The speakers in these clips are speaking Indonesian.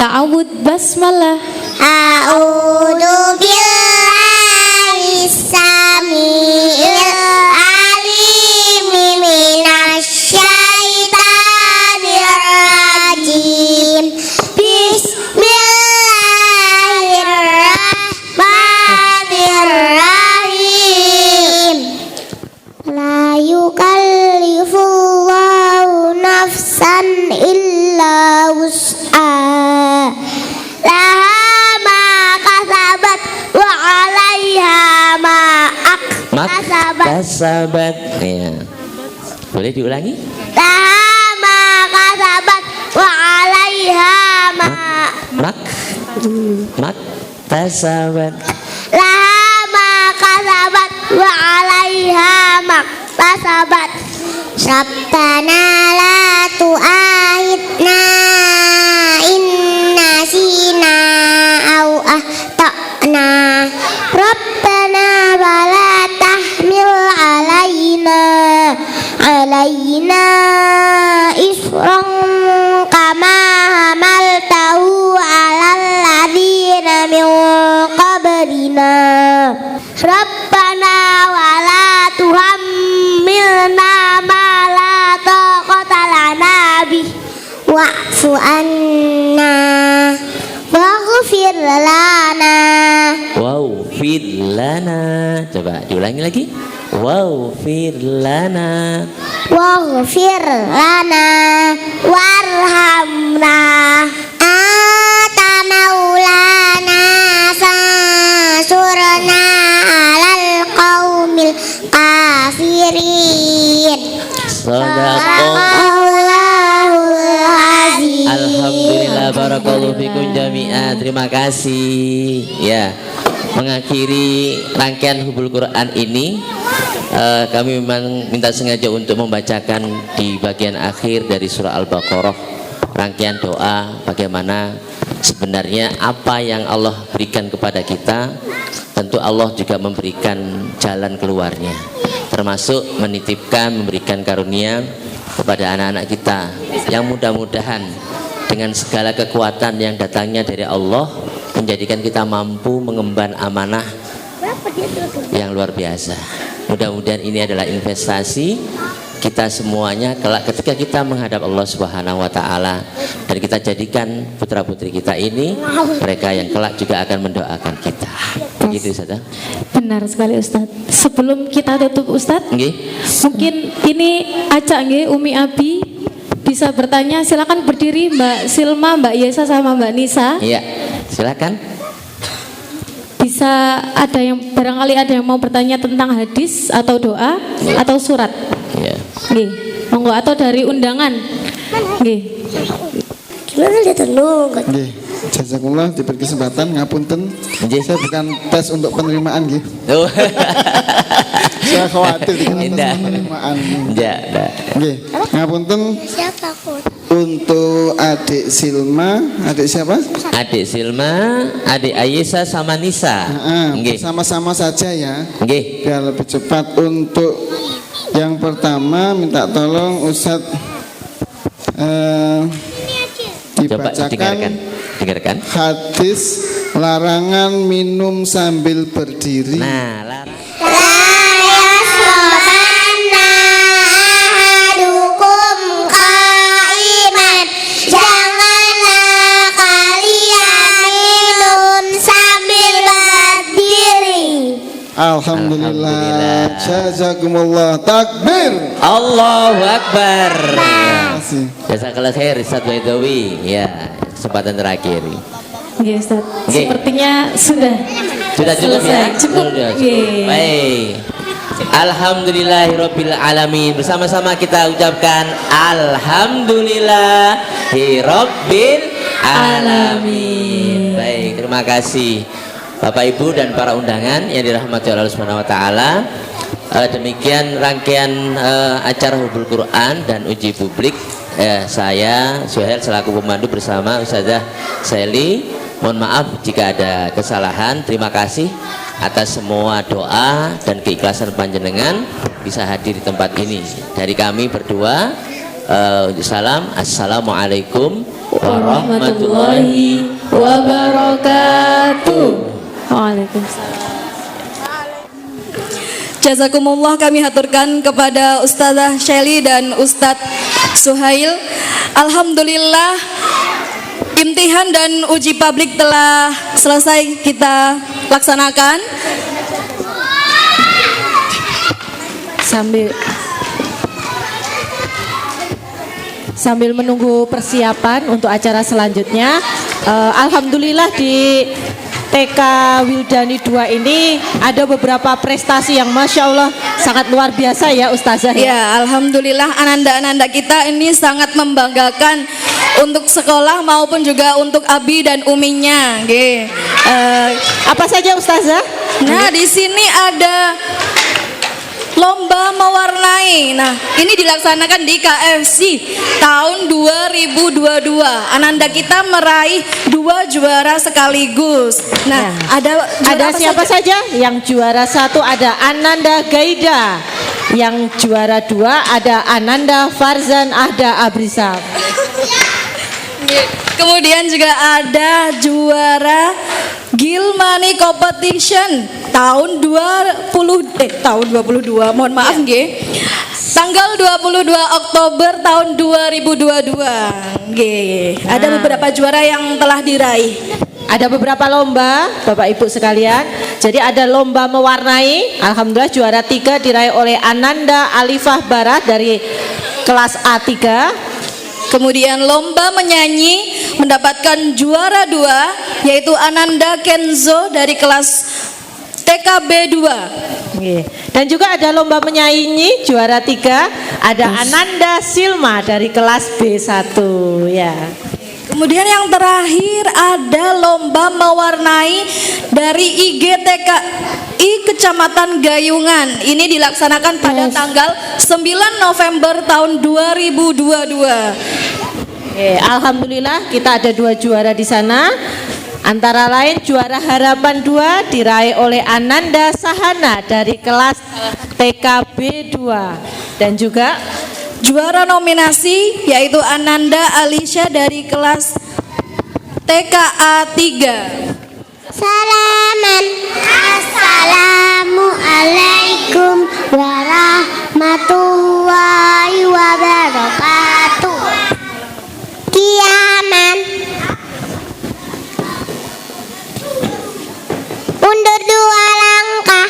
Ta'awud basmalah. A'udzu billahi samiil alim minasyaitonir rajim. Bismillahirrahmanirrahim. La yukallifullahu nafsan illa wus'aha. Laha ma kasabat wa 'alaiha ma kasabat. Kasabat. Ya. Boleh diulangi? Laha ma kasabat wa 'alaiha ma kasabat. Laha ma kasabat wa 'alaiha ma kasabat. Rabbana la tu'akhidna in nasina aw akhtana. Rabbana wa la tahmil alaina isran kama hamaltahu 'alal ladzina min qablina. Rabbana wa la tuhammilna ma la taqata lana bih wa'fu anna waghfir lana. Wow, fir lana. Coba diulangi lagi. Wow, fir lana. Waghfir lana warhamna anta maulana fansurna alal qaumil kafirin. Sadaqallahul azim. Alhamdulillah, barakallahu fikum jami'an. Terima kasih. Ya, mengakhiri rangkaian Hubul Quran ini, kami memang minta sengaja untuk membacakan di bagian akhir dari surah Al-Baqarah rangkaian doa bagaimana sebenarnya apa yang Allah berikan kepada kita. Tentu Allah juga memberikan jalan keluarnya, termasuk menitipkan, memberikan karunia kepada anak-anak kita yang mudah-mudahan dengan segala kekuatan yang datangnya dari Allah menjadikan kita mampu mengemban amanah yang luar biasa. Mudah-mudahan ini adalah investasi kita semuanya kelak ketika kita menghadap Allah Subhanahu wa taala, dan kita jadikan putra-putri kita ini mereka yang kelak juga akan mendoakan kita. Begitu Ustaz. Benar sekali Ustaz. Sebelum kita tutup Ustaz, mungkin ini acak nggih Umi Abi bisa bertanya, silakan berdiri Mbak Silma, Mbak Yesa sama Mbak Nisa. Iya, silakan. Bisa ada yang barangkali ada yang mau bertanya tentang hadis atau doa atau surat. Iya. Nggih, monggo, atau dari undangan. Nggih. Gimana dia tenung? Nggih, jazakumullah diberi kesempatan ngapunten. Saya bukan tes untuk penerimaan nggih. Oh. Saya khawatir dengan Indah. penerimaan. Ya, Nggih, ngapunten Siapa aku? untuk adik Silma, adik siapa? Adik Silma, adik Ayesa sama Nisa. Nggih. Sama-sama saja ya. Nggih. Biar lebih cepat. Untuk yang pertama minta tolong Ustadz Coba dibacakan dengarkan. hadis larangan minum sambil berdiri. Nah, larang. Janganlah kalian minum sambil berdiri. Alhamdulillah. Jazakumullah. Takbir. Allahu Akbar. Terima kasih. Jazakallah khair Ustaz Baidawi. Ya, kesempatan terakhir. Nggih Ustaz. Nggih. Sepertinya sudah Cukup ya? selesai. Cukup. Sudah. Nggih. Baik. Alhamdulillahirabbil alamin. Bersama-sama kita ucapkan alhamdulillahirabbil alamin. Baik, terima kasih Bapak Ibu dan para undangan yang dirahmati Allah Subhanahu wa taala. Demikian rangkaian acara Hubul Quran dan uji publik. Saya Suhail selaku pemandu bersama Ustazah Seli. Mohon maaf jika ada kesalahan. Terima kasih atas semua doa dan keikhlasan panjenengan bisa hadir di tempat ini. Dari kami berdua salam. Assalamualaikum warahmatullahi wabarakatuh. Waalaikumsalam. Jazakumullah kami haturkan kepada Ustazah Shelly dan Ustadz Suhail. Alhamdulillah imtihan dan uji publik telah selesai kita laksanakan. Sambil menunggu persiapan untuk acara selanjutnya, alhamdulillah di TK Wildani 2 ini ada beberapa prestasi yang Masya Allah sangat luar biasa ya Ustazah. Ya, alhamdulillah ananda-ananda kita ini sangat membanggakan untuk sekolah maupun juga untuk Abi dan Uminya. Apa saja Ustazah? Nah, di sini ada lomba mewarnai. Nah, ini dilaksanakan di KFC tahun 2022. Ananda kita meraih 2 juara sekaligus. Nah, ada siapa saja? Yang juara 1 ada Ananda Gaida. Yang juara 2 ada Ananda Farzan Ahda Abrisam. Kemudian juga ada juara Gilmani Competition tahun 2022, mohon maaf nggih. Tanggal 22 Oktober tahun 2022. Nggih. Ada beberapa juara yang telah diraih. Ada beberapa lomba Bapak Ibu sekalian. Jadi ada lomba mewarnai. Alhamdulillah juara 3 diraih oleh Ananda Alifah Barat dari kelas A3. Kemudian lomba menyanyi mendapatkan juara 2 yaitu Ananda Kenzo dari kelas TKB 2. Dan juga ada lomba menyanyi juara 3 ada Ananda Silma dari kelas B1 ya. Kemudian yang terakhir ada lomba mewarnai dari IGTKI Kecamatan Gayungan. Ini dilaksanakan pada tanggal 9 November tahun 2022. Alhamdulillah kita ada 2 juara di sana. Antara lain juara harapan 2 diraih oleh Ananda Sahana dari kelas TKB 2 dan juga juara nominasi yaitu Ananda Alisha dari kelas TKA 3. Salaman. Assalamualaikum warahmatullahi wabarakatuh. Kiaman. Undur 2 langkah.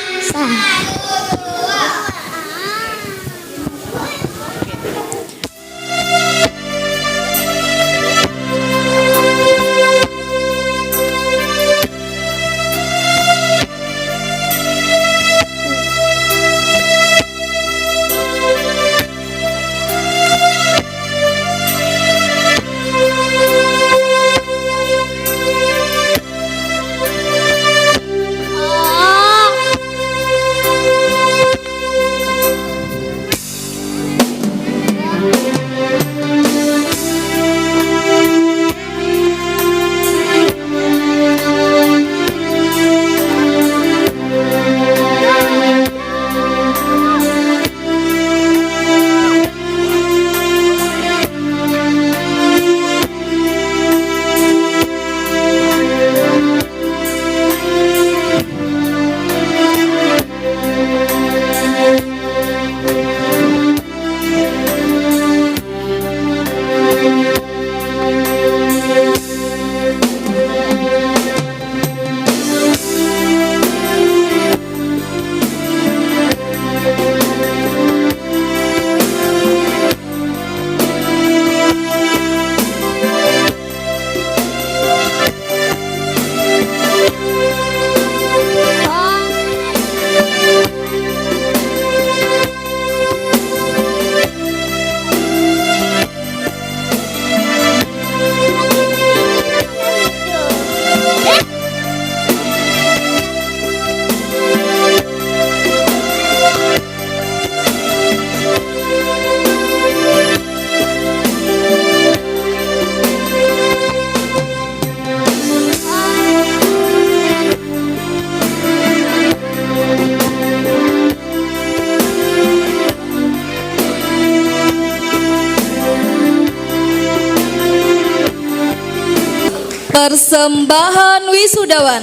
Persembahan wisudawan.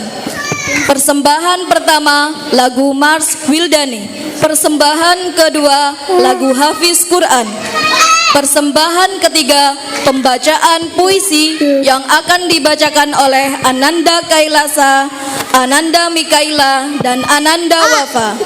Persembahan pertama lagu Mars Wildani. Persembahan kedua lagu Hafiz Quran. Persembahan ketiga pembacaan puisi yang akan dibacakan oleh Ananda Kailasa, Ananda Mikaila, dan Ananda Wafa.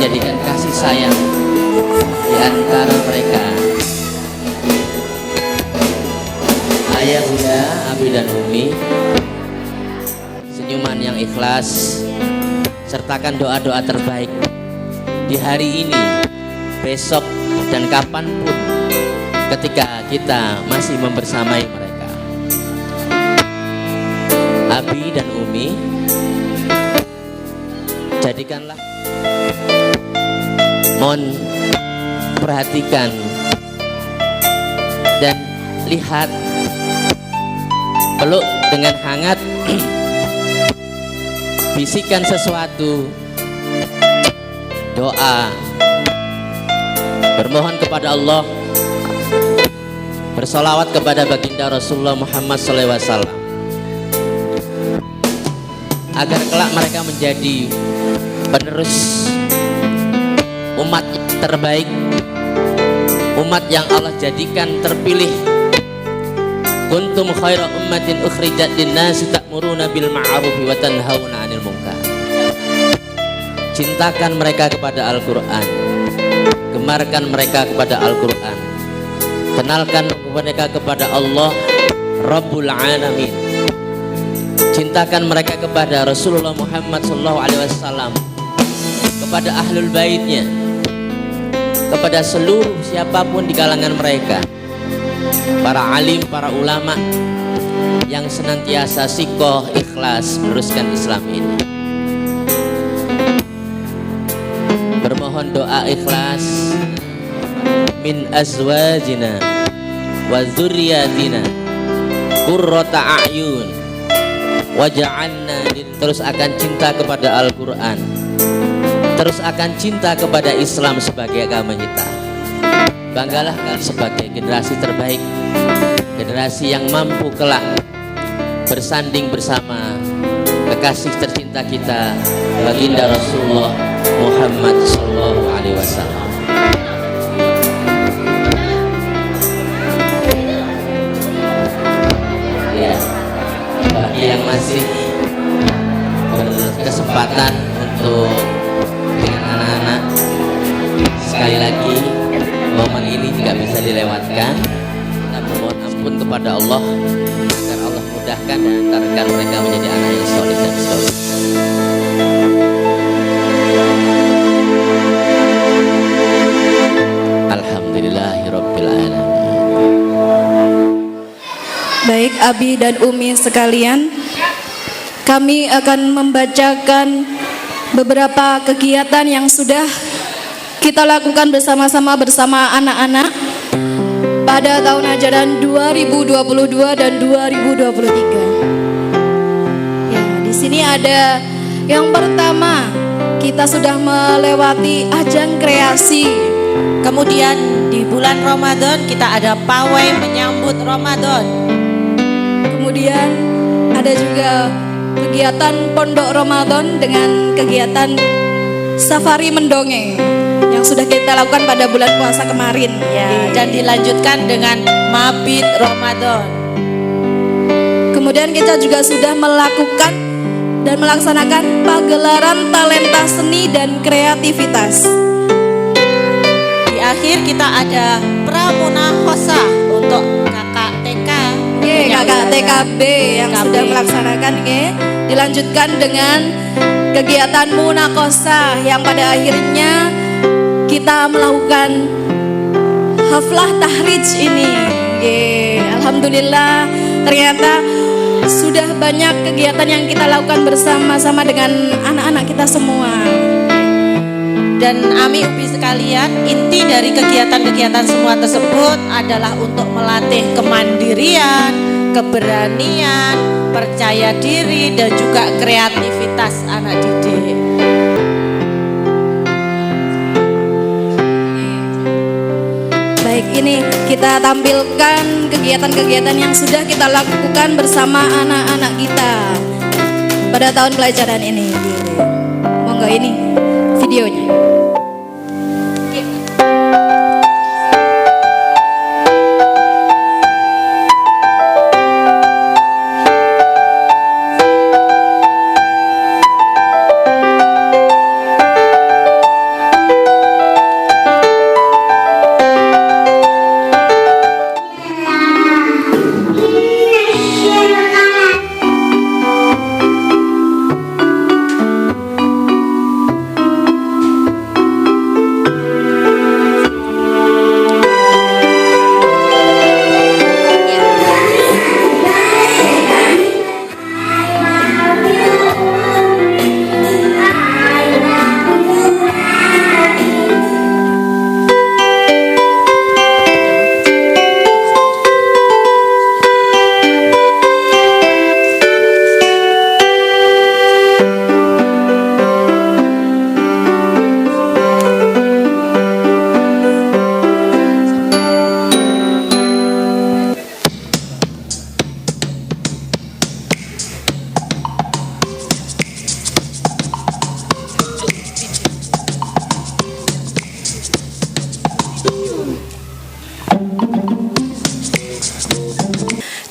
menjadikan kasih sayang di antara mereka. Ayah, bunda, abi dan umi, senyuman yang ikhlas, sertakan doa-doa terbaik di hari ini, besok, dan kapanpun ketika kita masih membersamai mereka. Abi dan umi, jadikanlah, mohon perhatikan dan lihat, peluk dengan hangat, bisikan sesuatu, doa, bermohon kepada Allah, bersolawat kepada baginda Rasulullah Muhammad SAW, agar kelak mereka menjadi penerus umat terbaik, umat yang Allah jadikan terpilih. Kuntum khaira ummatin ukhrijat linnasi ta'muruna bil ma'ruf wa tanhauna 'anil munkar. Cintakan mereka kepada Al-Qur'an, gemarkan mereka kepada Al-Qur'an, kenalkan mereka kepada Allah Rabbul Alamin. Cintakan mereka kepada Rasulullah Muhammad SAW, kepada ahlul baitnya, kepada seluruh siapapun di kalangan mereka, para alim, para ulama yang senantiasa sikoh ikhlas meneruskan Islam ini. Bermohon doa ikhlas, min azwajina wa dzurriyyatina qurrata a'yun waj'alna, terus akan cinta kepada Al-Qur'an, terus akan cinta kepada Islam sebagai agama kita. Banggalah sebagai generasi terbaik, generasi yang mampu kelak bersanding bersama kekasih tercinta kita, baginda Rasulullah Muhammad SAW. Ya, bagi yang masih berkesempatan untuk dengan anak-anak, sekali lagi momen ini tidak bisa dilewatkan. Kita bermohon ampun kepada Allah agar Allah mudahkan dan antarkan mereka menjadi anak yang soleh dan soleh. Alhamdulillahirabbil alamin. Baik Abi dan Umi sekalian, kami akan membacakan beberapa kegiatan yang sudah kita lakukan bersama-sama bersama anak-anak pada tahun ajaran 2022 dan 2023. Ya, di sini ada yang pertama, kita sudah melewati ajang kreasi. Kemudian di bulan Ramadan kita ada pawai menyambut Ramadan. Kemudian ada juga kegiatan Pondok Ramadan dengan kegiatan safari mendongeng yang sudah kita lakukan pada bulan puasa kemarin Ya, dan dilanjutkan dengan mabit Ramadan. Kemudian kita juga sudah melakukan dan melaksanakan pagelaran talenta seni dan kreativitas. Di akhir kita ada pramunakhosa untuk kakak TK, Kakak TKB yang TKB. sudah melaksanakan. Dilanjutkan dengan kegiatan munakhosa yang pada akhirnya kita melakukan haflah tahrij ini. Alhamdulillah, ternyata sudah banyak kegiatan yang kita lakukan bersama-sama dengan anak-anak kita semua. Dan Ami Ubi sekalian, inti dari kegiatan-kegiatan semua tersebut adalah untuk melatih kemandirian, keberanian, percaya diri, dan juga kreativitas anak didik. Baik, ini kita tampilkan kegiatan-kegiatan yang sudah kita lakukan bersama anak-anak kita pada tahun pelajaran ini. Monggo, ini videonya.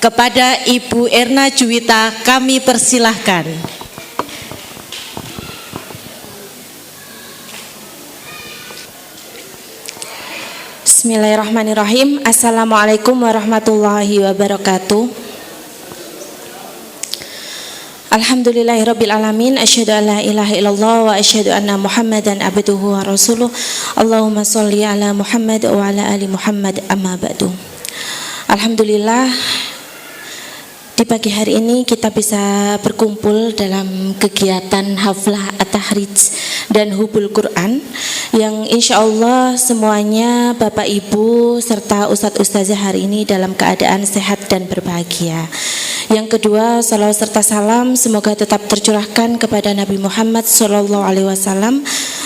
Kepada Ibu Erna Juwita kami persilahkan. Bismillahirrahmanirrahim. Assalamualaikum warahmatullahi wabarakatuh. Alhamdulillahirabbil alamin, asyhadu an la ilaha illallah wa asyhadu anna Muhammadan abduhu wa rasuluh. Allahumma sholli ala Muhammad wa ala ali Muhammad, amma ba'du. Alhamdulillah, di pagi hari ini kita bisa berkumpul dalam kegiatan haflah at-tahrij dan hubul Quran yang insya Allah semuanya Bapak Ibu serta Ustadz Ustazah hari ini dalam keadaan sehat dan berbahagia. Yang kedua, salawat serta salam semoga tetap tercurahkan kepada Nabi Muhammad SAW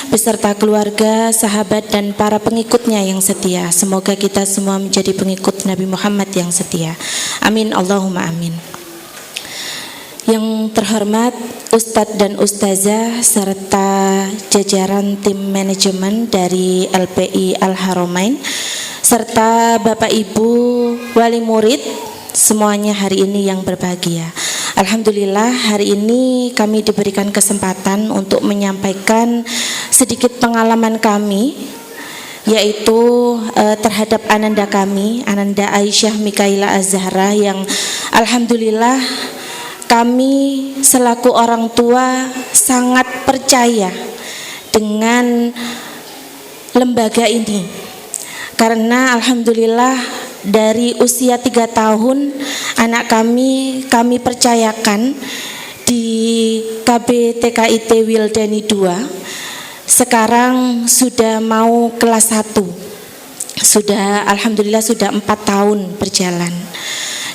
beserta keluarga, sahabat dan para pengikutnya yang setia. Semoga kita semua menjadi pengikut Nabi Muhammad yang setia. Amin, Allahumma amin. Yang terhormat Ustadz dan Ustazah serta jajaran tim manajemen dari LPI Al-Haramain serta Bapak Ibu wali murid semuanya hari ini yang berbahagia. Alhamdulillah, hari ini kami diberikan kesempatan untuk menyampaikan sedikit pengalaman kami, yaitu terhadap ananda kami, Ananda Aisyah Mikaila Az-Zahra, yang alhamdulillah kami selaku orang tua sangat percaya dengan lembaga ini, karena alhamdulillah dari usia 3 tahun anak kami percayakan di KB TKIT Wildani 2. Sekarang sudah mau kelas 1. Sudah alhamdulillah sudah 4 tahun berjalan.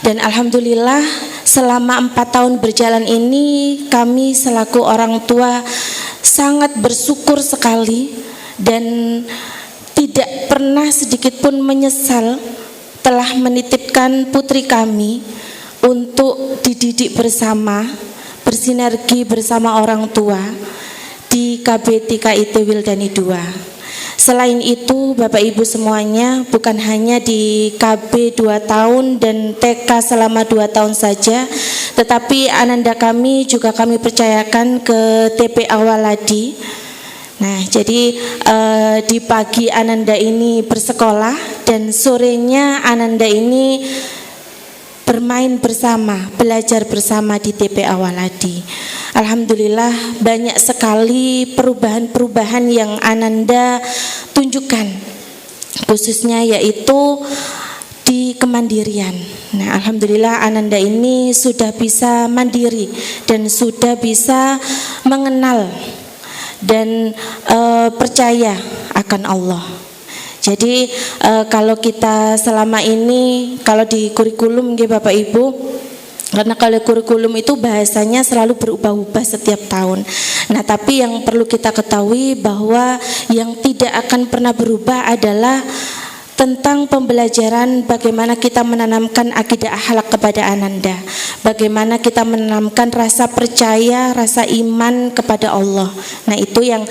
Dan alhamdulillah selama 4 tahun berjalan ini kami selaku orang tua sangat bersyukur sekali dan tidak pernah sedikit pun menyesal telah menitipkan putri kami untuk dididik bersama, bersinergi bersama orang tua di KB TKIT Wildani 2. Selain itu, Bapak Ibu semuanya, bukan hanya di KB 2 tahun dan TK selama 2 tahun saja, tetapi ananda kami juga kami percayakan ke TP Awaladi. Nah, jadi di pagi Ananda ini bersekolah dan sorenya Ananda ini bermain bersama, belajar bersama di TP Awaladi. Alhamdulillah banyak sekali perubahan-perubahan yang Ananda tunjukkan, khususnya yaitu di kemandirian. Nah, alhamdulillah Ananda ini sudah bisa mandiri dan sudah bisa mengenal dan percaya akan Allah. Jadi kalau kita selama ini, kalau di kurikulum nggih Bapak Ibu, karena kalau kurikulum itu bahasanya selalu berubah-ubah setiap tahun. Nah, tapi yang perlu kita ketahui bahwa yang tidak akan pernah berubah adalah tentang pembelajaran bagaimana kita menanamkan akidah akhlak kepada Ananda, bagaimana kita menanamkan rasa percaya, rasa iman kepada Allah. Nah, itu yang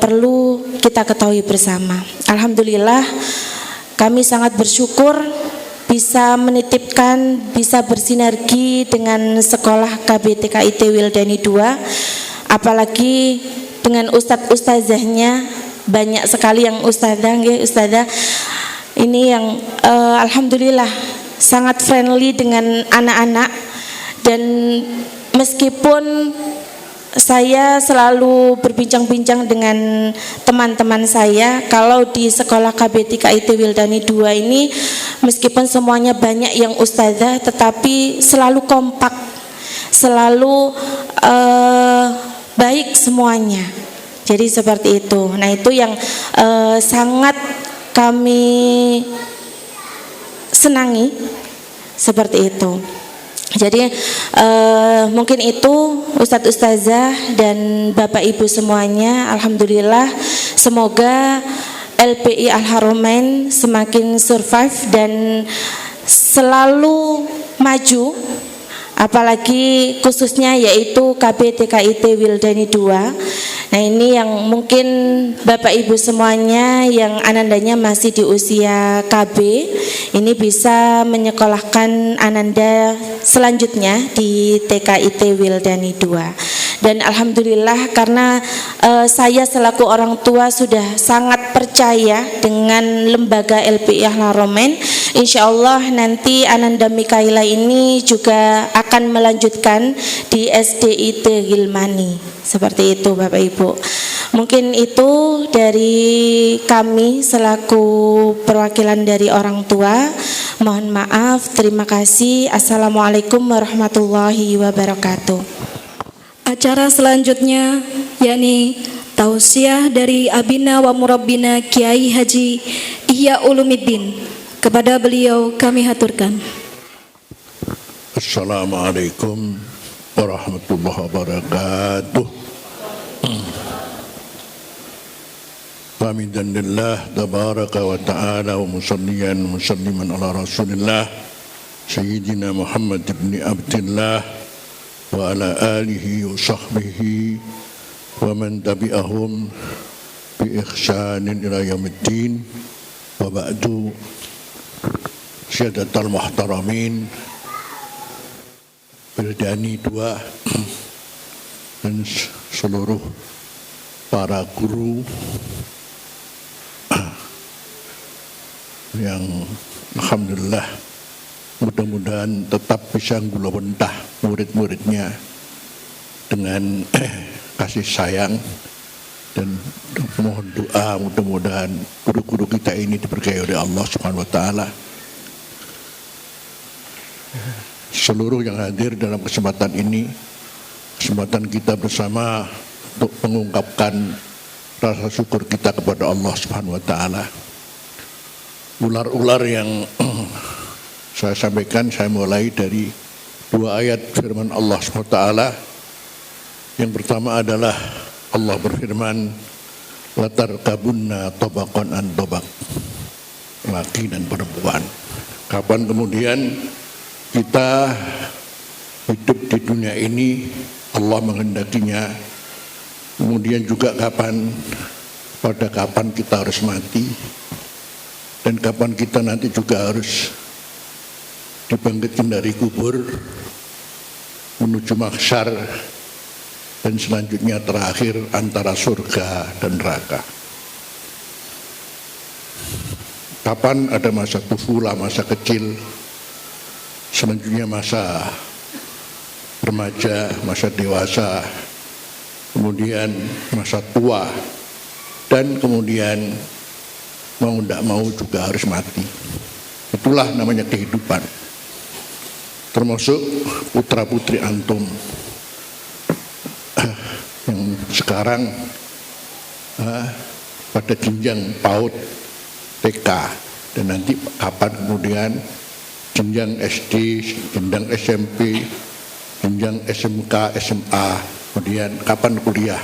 perlu kita ketahui bersama. Alhamdulillah kami sangat bersyukur bisa menitipkan, bisa bersinergi dengan sekolah KB TKIT Wildani 2, apalagi dengan ustadz-ustazahnya. Banyak sekali yang ustadzah ini yang alhamdulillah sangat friendly dengan anak-anak, dan meskipun saya selalu berbincang-bincang dengan teman-teman saya, kalau di sekolah KB TKIT Wildani 2 ini meskipun semuanya banyak yang ustadzah tetapi selalu kompak, selalu baik semuanya. Jadi seperti itu. Nah, itu yang sangat kami senangi, seperti itu. Jadi mungkin itu Ustadz Ustazah dan Bapak Ibu semuanya, alhamdulillah semoga LPI Al-Haramain semakin survive dan selalu maju, apalagi khususnya yaitu KB TKIT Wildani 2. Nah, ini yang mungkin Bapak Ibu semuanya yang anandanya masih di usia KB ini bisa menyekolahkan ananda selanjutnya di TKIT Wildani 2. Dan alhamdulillah karena saya selaku orang tua sudah sangat percaya dengan lembaga LPI Al-Haramain, insya Allah nanti Ananda Mikaila ini juga akan melanjutkan di SDIT Gilmani. Seperti itu Bapak Ibu. Mungkin itu dari kami selaku perwakilan dari orang tua. Mohon maaf, terima kasih. Assalamualaikum warahmatullahi wabarakatuh. Acara selanjutnya yakni tausiah dari Abina wa Murabbina Kiai Haji Ihya Ulumiddin. Kepada beliau kami haturkan. Assalamualaikum warahmatullahi wabarakatuh. Hamdalillah tabaraka wa ta'ala wa musalliyan musalliman ala Rasulillah Sayyidina Muhammad ibn Abdillah wa ala alihi wa sahbihi wa man tabi'ahum bi ihsanin ila yaumiddin wa ba'du. Syadatul muhtaramin Wildani 2 dan seluruh para guru yang alhamdulillah mudah-mudahan tetap bisa ngulawentah murid-muridnya dengan kasih sayang, dan mohon doa mudah-mudahan guru-guru kita ini diberkahi oleh Allah Subhanahu wa taala. Seluruh yang hadir dalam kesempatan ini, kesempatan kita bersama untuk mengungkapkan rasa syukur kita kepada Allah Subhanahu wa taala. Ular-ular yang saya sampaikan, saya mulai dari 2 ayat firman Allah SWT. Yang pertama adalah Allah berfirman, latar kabunna tobakon an tobak, laki dan perempuan. Kapan kemudian kita hidup di dunia ini, Allah menghendakinya. Kemudian juga pada kapan kita harus mati, dan kapan kita nanti juga harus dibangkitkan dari kubur menuju mahsyar, dan selanjutnya terakhir antara surga dan neraka. Kapan ada masa tufula, masa kecil, selanjutnya masa remaja, masa dewasa, kemudian masa tua, dan kemudian mau tidak mau juga harus mati. Itulah namanya kehidupan. Termasuk putra-putri antum yang sekarang pada jenjang PAUD, TK, dan nanti kapan kemudian jenjang SD, jenjang SMP, jenjang SMK, SMA, kemudian kapan kuliah.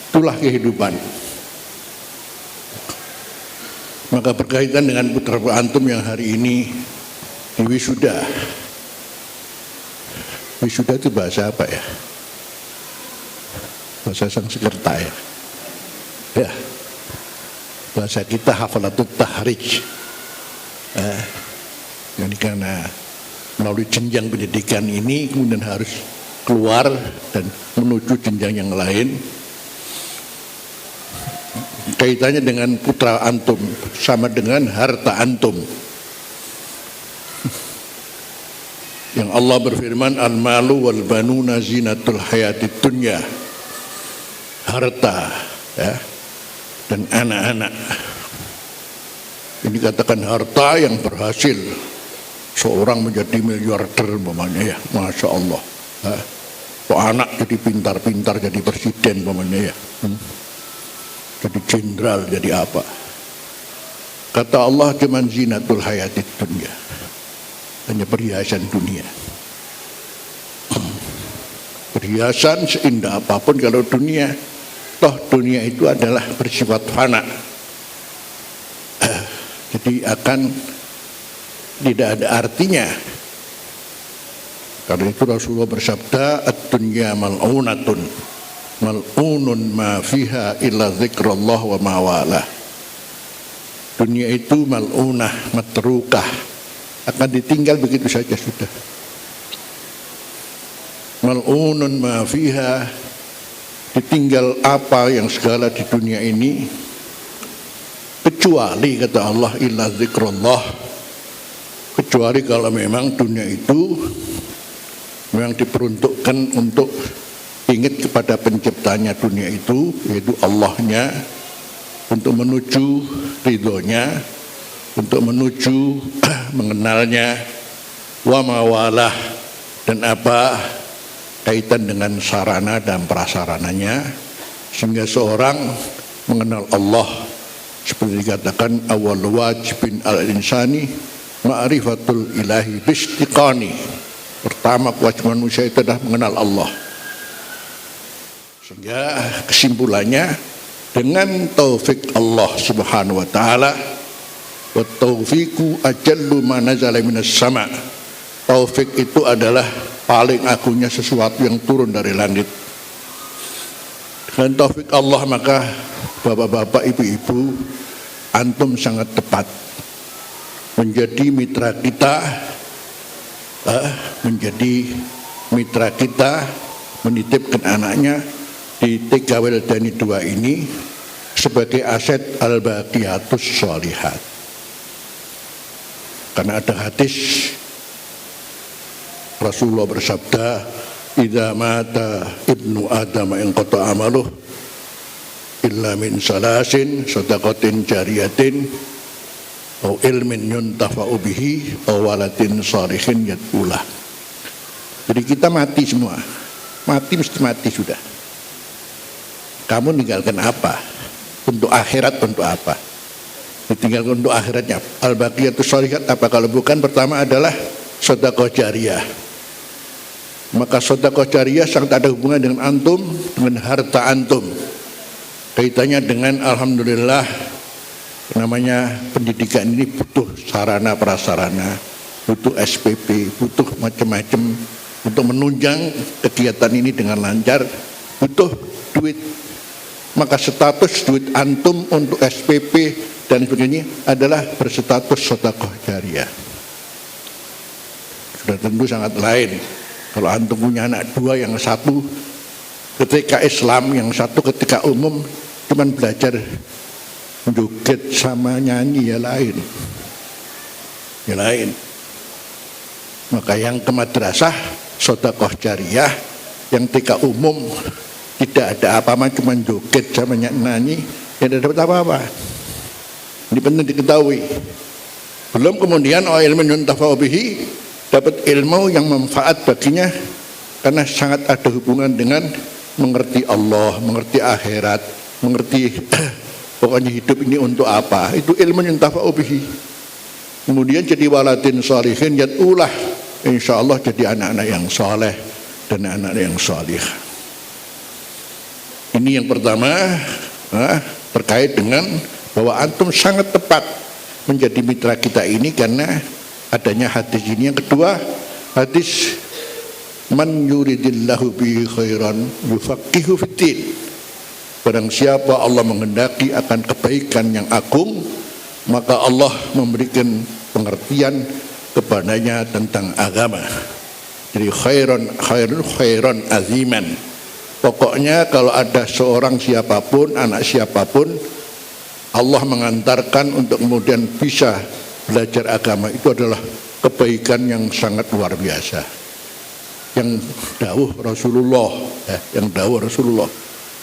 Itulah kehidupan. Maka berkaitan dengan putra antum yang hari ini di wisuda. Wisuda itu bahasa apa ya? Bahasa Sanskerta ya. Ya. Bahasa kita hafalatut tahrij. Jadi karena melalui jenjang pendidikan ini kemudian harus keluar dan menuju jenjang yang lain. Kaitannya dengan putra antum sama dengan harta antum. Yang Allah berfirman, al-malu wal banuna zinatul hayatid dunya. Harta ya, dan anak-anak. Ini katakan harta yang berhasil seorang menjadi miliarder umpamanya ya, Masya Allah. Kok anak jadi pintar-pintar jadi presiden umpamanya ya. Jadi jenderal, jadi apa? Kata Allah, cuman zinatul hayatid dunya, hanya perhiasan dunia. Perhiasan seindah apapun kalau dunia, toh dunia itu adalah bersifat fana. Jadi akan tidak ada artinya. Karena itu Rasulullah bersabda, ad-dunya mal'unatun. mal'unun ma fiha illa zikrullah wa ma wala. Dunia itu mal'unah, matrukah, akan ditinggal begitu saja sudah. Mal'unun ma fiha, ditinggal apa yang segala di dunia ini, kecuali kata Allah illa zikrullah, kecuali kalau memang dunia itu memang diperuntukkan untuk ingat kepada penciptanya dunia itu, yaitu Allahnya, untuk menuju ridhonya, untuk menuju mengenalnya, wa mawalah, dan apa kaitan dengan sarana dan prasarananya, sehingga seorang mengenal Allah seperti dikatakan awal wajibin al-insani ma'rifatul ilahi bistiqani. Pertama kewajiban manusia itu adalah mengenal Allah. Sehingga kesimpulannya, dengan taufik Allah subhanahu wa ta'ala, wa taufiku ajallu ma nazala minas sama. Taufik itu adalah paling agungnya sesuatu yang turun dari langit. Dengan taufik Allah maka bapak-bapak, ibu-ibu, antum sangat tepat menjadi mitra kita, menitipkan anaknya di TK Wildani 2 ini sebagai aset al-baqiyatus sholihat. Karena ada hadis Rasulullah bersabda, idza mata ibnu adam inqata amaluh illa min salasin sadaqatin jariyatin aw ilmin yuntafa'u bihi aw waladin shalihin yad'ulah. Jadi kita mati semua. Mati mesti mati sudah. Kamu meninggalkan apa? Untuk akhirat untuk apa? Ditinggalkan untuk akhiratnya. Al-baqiyatus sholihat apa kalau bukan? Pertama adalah sedekah jariyah. Maka sedekah jariyah sangat ada hubungan dengan antum, dengan harta antum. Kaitannya dengan alhamdulillah, namanya pendidikan ini butuh sarana prasarana, butuh SPP, butuh macam-macam untuk menunjang kegiatan ini dengan lancar, butuh duit. Maka status duit antum untuk SPP dan sebagainya adalah berstatus sedekah jariyah. Sudah tentu sangat lain kalau antum punya anak dua, yang satu ketika Islam, yang satu ketika umum, cuman belajar joget sama nyanyi, ya lain. Maka yang ke madrasah sedekah jariyah, yang TK umum tidak ada apa-apa, cuma joget sama nyanyi, ya tidak dapat apa-apa. Ini penting diketahui. Belum kemudian ilmu yuntafa'u bihi, dapat ilmu yang manfaat baginya, karena sangat ada hubungan dengan mengerti Allah, mengerti akhirat, mengerti pokoknya hidup ini untuk apa. Itu ilmu yuntafa'u bihi. Kemudian jadi waladin shalihin yad'ulah, insyaallah jadi anak-anak yang saleh dan anak-anak yang salih. Ini yang pertama, terkait dengan bahwa antum sangat tepat menjadi mitra kita ini karena adanya hadis ini. Yang kedua, hadis man yuridillahu bihi khairan yufaqihu fiddin. Barang siapa Allah menghendaki akan kebaikan yang agung, maka Allah memberikan pengertian kepadanya tentang agama. Jadi khairan aziman. Pokoknya kalau ada seorang siapapun, anak siapapun, Allah mengantarkan untuk kemudian bisa belajar agama, itu adalah kebaikan yang sangat luar biasa. Yang dawuh Rasulullah,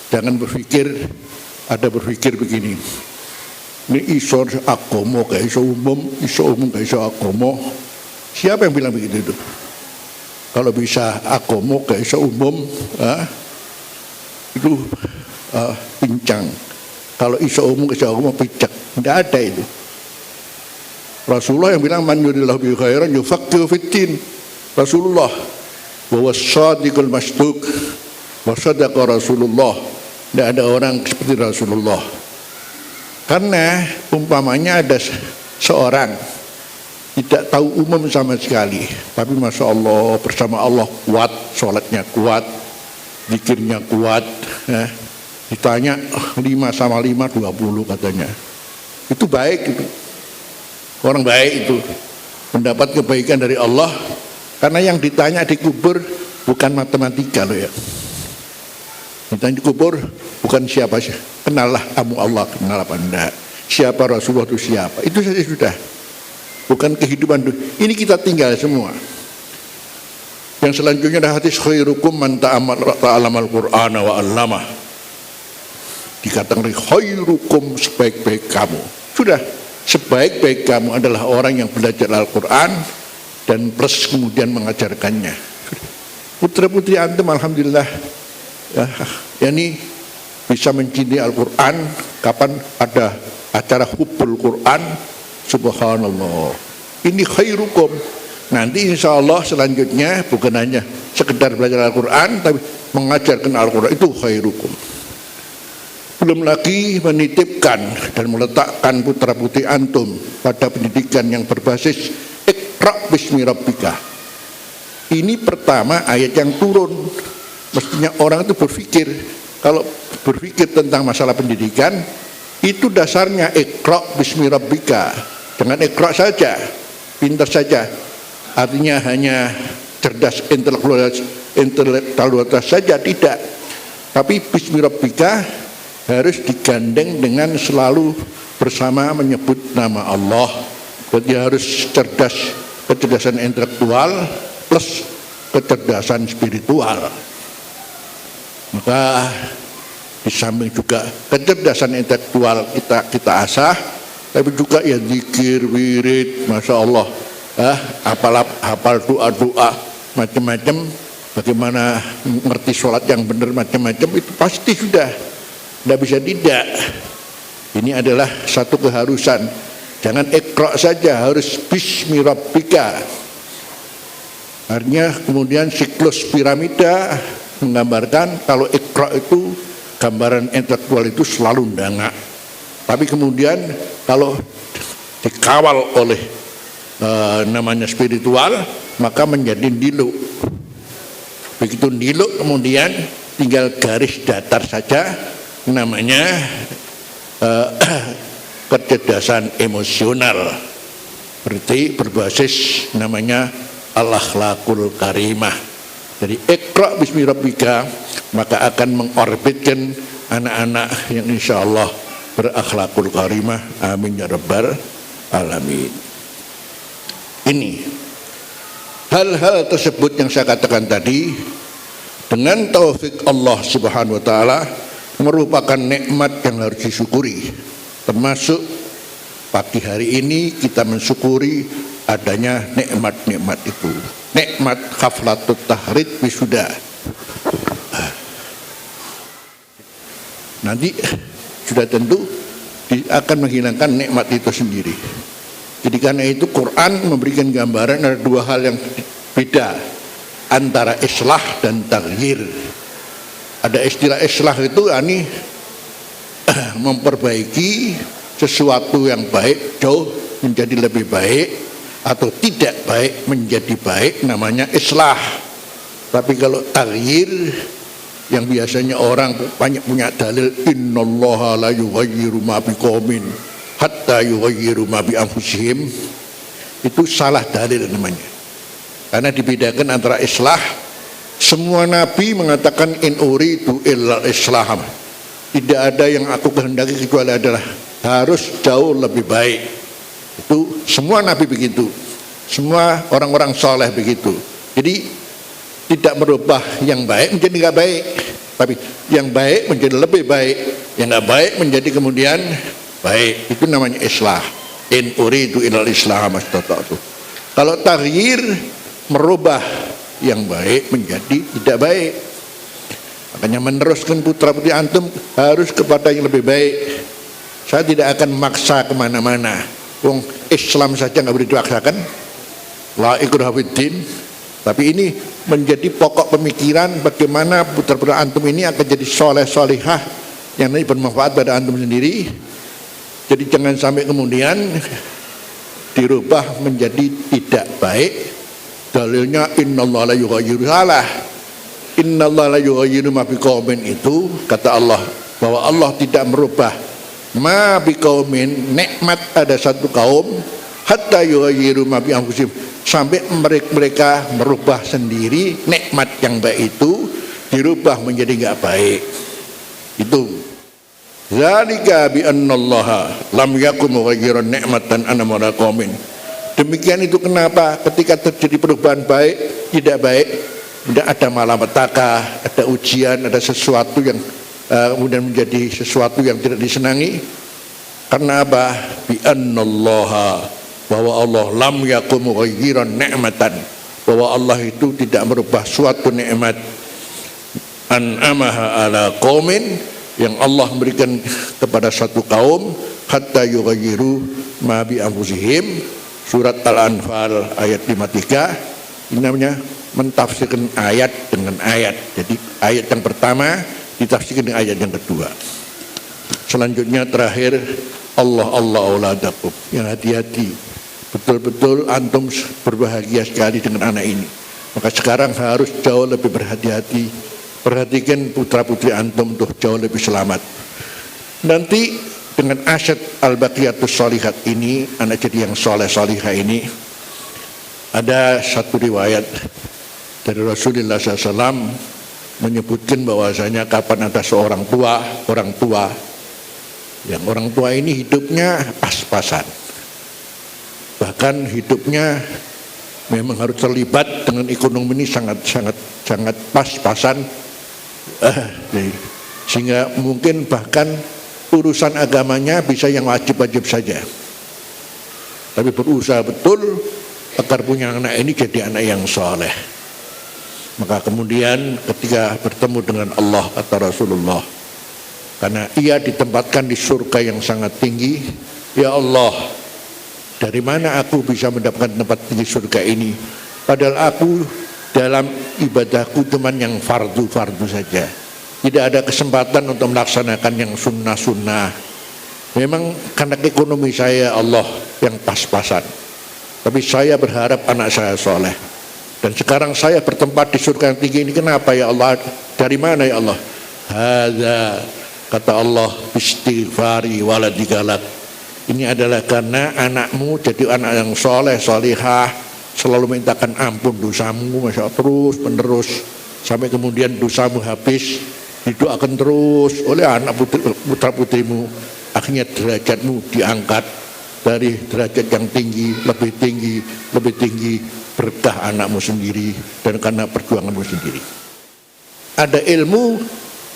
jangan berpikir begini, ini iso agama gak iso umum gak iso agama. Siapa yang bilang begitu itu? Kalau bisa agama gak iso umum, itu pincang. Kalau iso umum gak iso agama, picak. Tidak ada itu. Rasulullah yang bilang man yuridillahu bihi khairan yufaqihu fiddin. Rasulullah wa was-shadiqul masduq wa sadaqa Rasulullah. Tidak ada orang seperti Rasulullah. Karena umpamanya ada seorang tidak tahu umum sama sekali, tapi masya Allah bersama Allah kuat, sholatnya kuat, zikirnya kuat, ditanya 5 sama 5 20 katanya. Itu baik itu. Orang baik itu mendapat kebaikan dari Allah, karena yang ditanya di kubur bukan matematika loh ya. Ditanya di kubur bukan siapa sih, kenallah kamu Allah, kenal apa enggak, siapa Rasulullah itu siapa, itu saja sudah. Bukan kehidupan ini kita tinggal semua. Yang selanjutnya adalah hadis khairukum man ta'allamal Qur'ana wa 'allamah. Dikatakan khairukum, sebaik-baik kamu. Sudah, sebaik-baik kamu adalah orang yang belajar Al-Qur'an dan plus kemudian mengajarkannya. Putra-putri antum alhamdulillah ya ini bisa mencintai Al-Qur'an. Kapan ada acara hubbul Qur'an, subhanallah. Ini khairukum. Nanti insya Allah selanjutnya bukan hanya sekedar belajar Al-Quran, tapi mengajarkan Al-Quran, itu khairukum. Belum lagi menitipkan dan meletakkan putra-putri antum pada pendidikan yang berbasis Iqra' bismi rabbika. Ini pertama ayat yang turun. Mestinya orang itu berpikir, kalau berpikir tentang masalah pendidikan, itu dasarnya Iqra' bismi rabbika. Jangan Iqra' saja, pintar saja. Artinya hanya cerdas intelektualitas saja, tidak. Tapi bismi rabbika harus digandeng dengan selalu bersama menyebut nama Allah. Jadi harus cerdas, kecerdasan intelektual plus kecerdasan spiritual. Maka di samping juga kecerdasan intelektual kita asah, tapi juga ya zikir, wirid, masya Allah. Hafal doa-doa macam-macam, bagaimana mengerti sholat yang benar macam-macam, itu pasti sudah, tidak bisa tidak. Ini adalah satu keharusan. Jangan Iqra' saja, harus bismi rabbika. Artinya kemudian siklus piramida menggambarkan kalau Iqra' itu gambaran intelektual itu selalu ndangak. Tapi kemudian kalau dikawal oleh namanya spiritual, maka menjadi ndiluk. Begitu ndiluk kemudian tinggal garis datar saja, namanya kecerdasan emosional. Berarti berbasis namanya al-akhlaqul karimah. Jadi Iqra' bismi rabbika, maka akan mengorbitkan anak-anak yang insya Allah berakhlakul karimah. Amin ya rabbal alamin. Ini hal-hal tersebut yang saya katakan tadi, dengan taufik Allah subhanahu wa ta'ala, merupakan nikmat yang harus disyukuri. Termasuk pagi hari ini kita mensyukuri adanya nikmat-nikmat itu. Nikmat haflatut tahrid wisuda. Nanti sudah tentu akan menghilangkan nikmat itu sendiri. Jadi karena itu Quran memberikan gambaran ada dua hal yang beda antara islah dan taghyir. Ada istilah islah itu ini memperbaiki sesuatu yang baik jauh menjadi lebih baik, atau tidak baik menjadi baik, namanya islah. Tapi kalau taghyir yang biasanya orang banyak punya dalil, innallaha la yughayyiru ma biqaumin hatta yughayyiru ma bi anfusihim, itu salah dalil namanya. Karena dibedakan antara islah, semua nabi mengatakan in uridu illal islah, tidak ada yang aku kehendaki kecuali adalah harus jauh lebih baik. Itu semua nabi begitu, semua orang-orang soleh begitu. Jadi tidak merubah yang baik menjadi nggak baik, tapi yang baik menjadi lebih baik, yang nggak baik menjadi kemudian baik. Itu namanya islah. In uridu illal islah mastata'tu. Kalau taghyir, merubah yang baik menjadi tidak baik. Makanya meneruskan putra-putri antum harus kepada yang lebih baik. Saya tidak akan maksa kemana-mana. Wong Islam saja nggak boleh dipaksakan. La ikraha fiddin. Tapi ini menjadi pokok pemikiran bagaimana putra-putri antum ini akan jadi soleh-solihah yang nanti bermanfaat pada antum sendiri. Jadi jangan sampai kemudian dirubah menjadi tidak baik. Dalilnya innallaha la yughayyiru, salah. innallaha la yughayyiru ma biqaumin itu kata Allah bahwa Allah tidak merubah ma biqaumin nikmat ada satu kaum hatta yughayyiru ma bi anfusihim sampai mereka merubah sendiri nikmat yang baik itu dirubah menjadi enggak baik. Itu zalika bi annallaha lam yakum mughayyiran ni'matan an'ama ala qaumin. Demikian itu kenapa ketika terjadi perubahan baik tidak baik, tidak ada malapetaka, ada ujian, ada sesuatu yang kemudian menjadi sesuatu yang tidak disenangi. Karena apa? Bi annallaha, bahwa Allah lam yakum mughayyiran ni'matan, bahwa Allah itu tidak merubah suatu nikmat an'amaha ala qaumin yang Allah memberikan kepada satu kaum hatta yughayyiru ma bi anfusihim. Surat Al-Anfal ayat 53 ini namanya mentafsirkan ayat dengan ayat. Jadi ayat yang pertama ditafsirkan dengan ayat yang kedua. Selanjutnya terakhir Allah auladakum, yang hati-hati, betul-betul antum berbahagia sekali dengan anak ini. Maka sekarang harus jauh lebih berhati-hati. Perhatikan putra-putri antum untuk jauh lebih selamat. Nanti dengan asyad al-baqiyatus sholihat ini, anak jadi yang soleh solihah ini, ada satu riwayat dari Rasulullah SAW menyebutkan bahwasanya kapan ada seorang orang tua yang orang tua ini hidupnya pas-pasan, bahkan hidupnya memang harus terlibat dengan ekonomi ini sangat pas-pasan, sehingga mungkin bahkan urusan agamanya bisa yang wajib-wajib saja, tapi berusaha betul agar punya anak ini jadi anak yang soleh. Maka kemudian ketika bertemu dengan Allah, kata Rasulullah, karena ia ditempatkan di surga yang sangat tinggi, ya Allah, dari mana aku bisa mendapatkan tempat tinggi surga ini, padahal aku dalam ibadahku cuman yang fardu-fardu saja, tidak ada kesempatan untuk melaksanakan yang sunnah-sunnah. Memang karena ekonomi saya Allah yang pas-pasan, tapi saya berharap anak saya soleh. Dan sekarang saya bertempat di surga yang tinggi ini, kenapa ya Allah? Dari mana ya Allah? Hadza, kata Allah, istighfari waladigalak. Ini adalah karena anakmu jadi anak yang soleh, solihah, selalu mintakan ampun dosamu, masya Allah, terus menerus sampai kemudian dosamu habis, didoakan terus oleh anak putra putrimu, akhirnya derajatmu diangkat dari derajat yang tinggi, lebih tinggi berkah anakmu sendiri dan karena perjuanganmu sendiri. Ada ilmu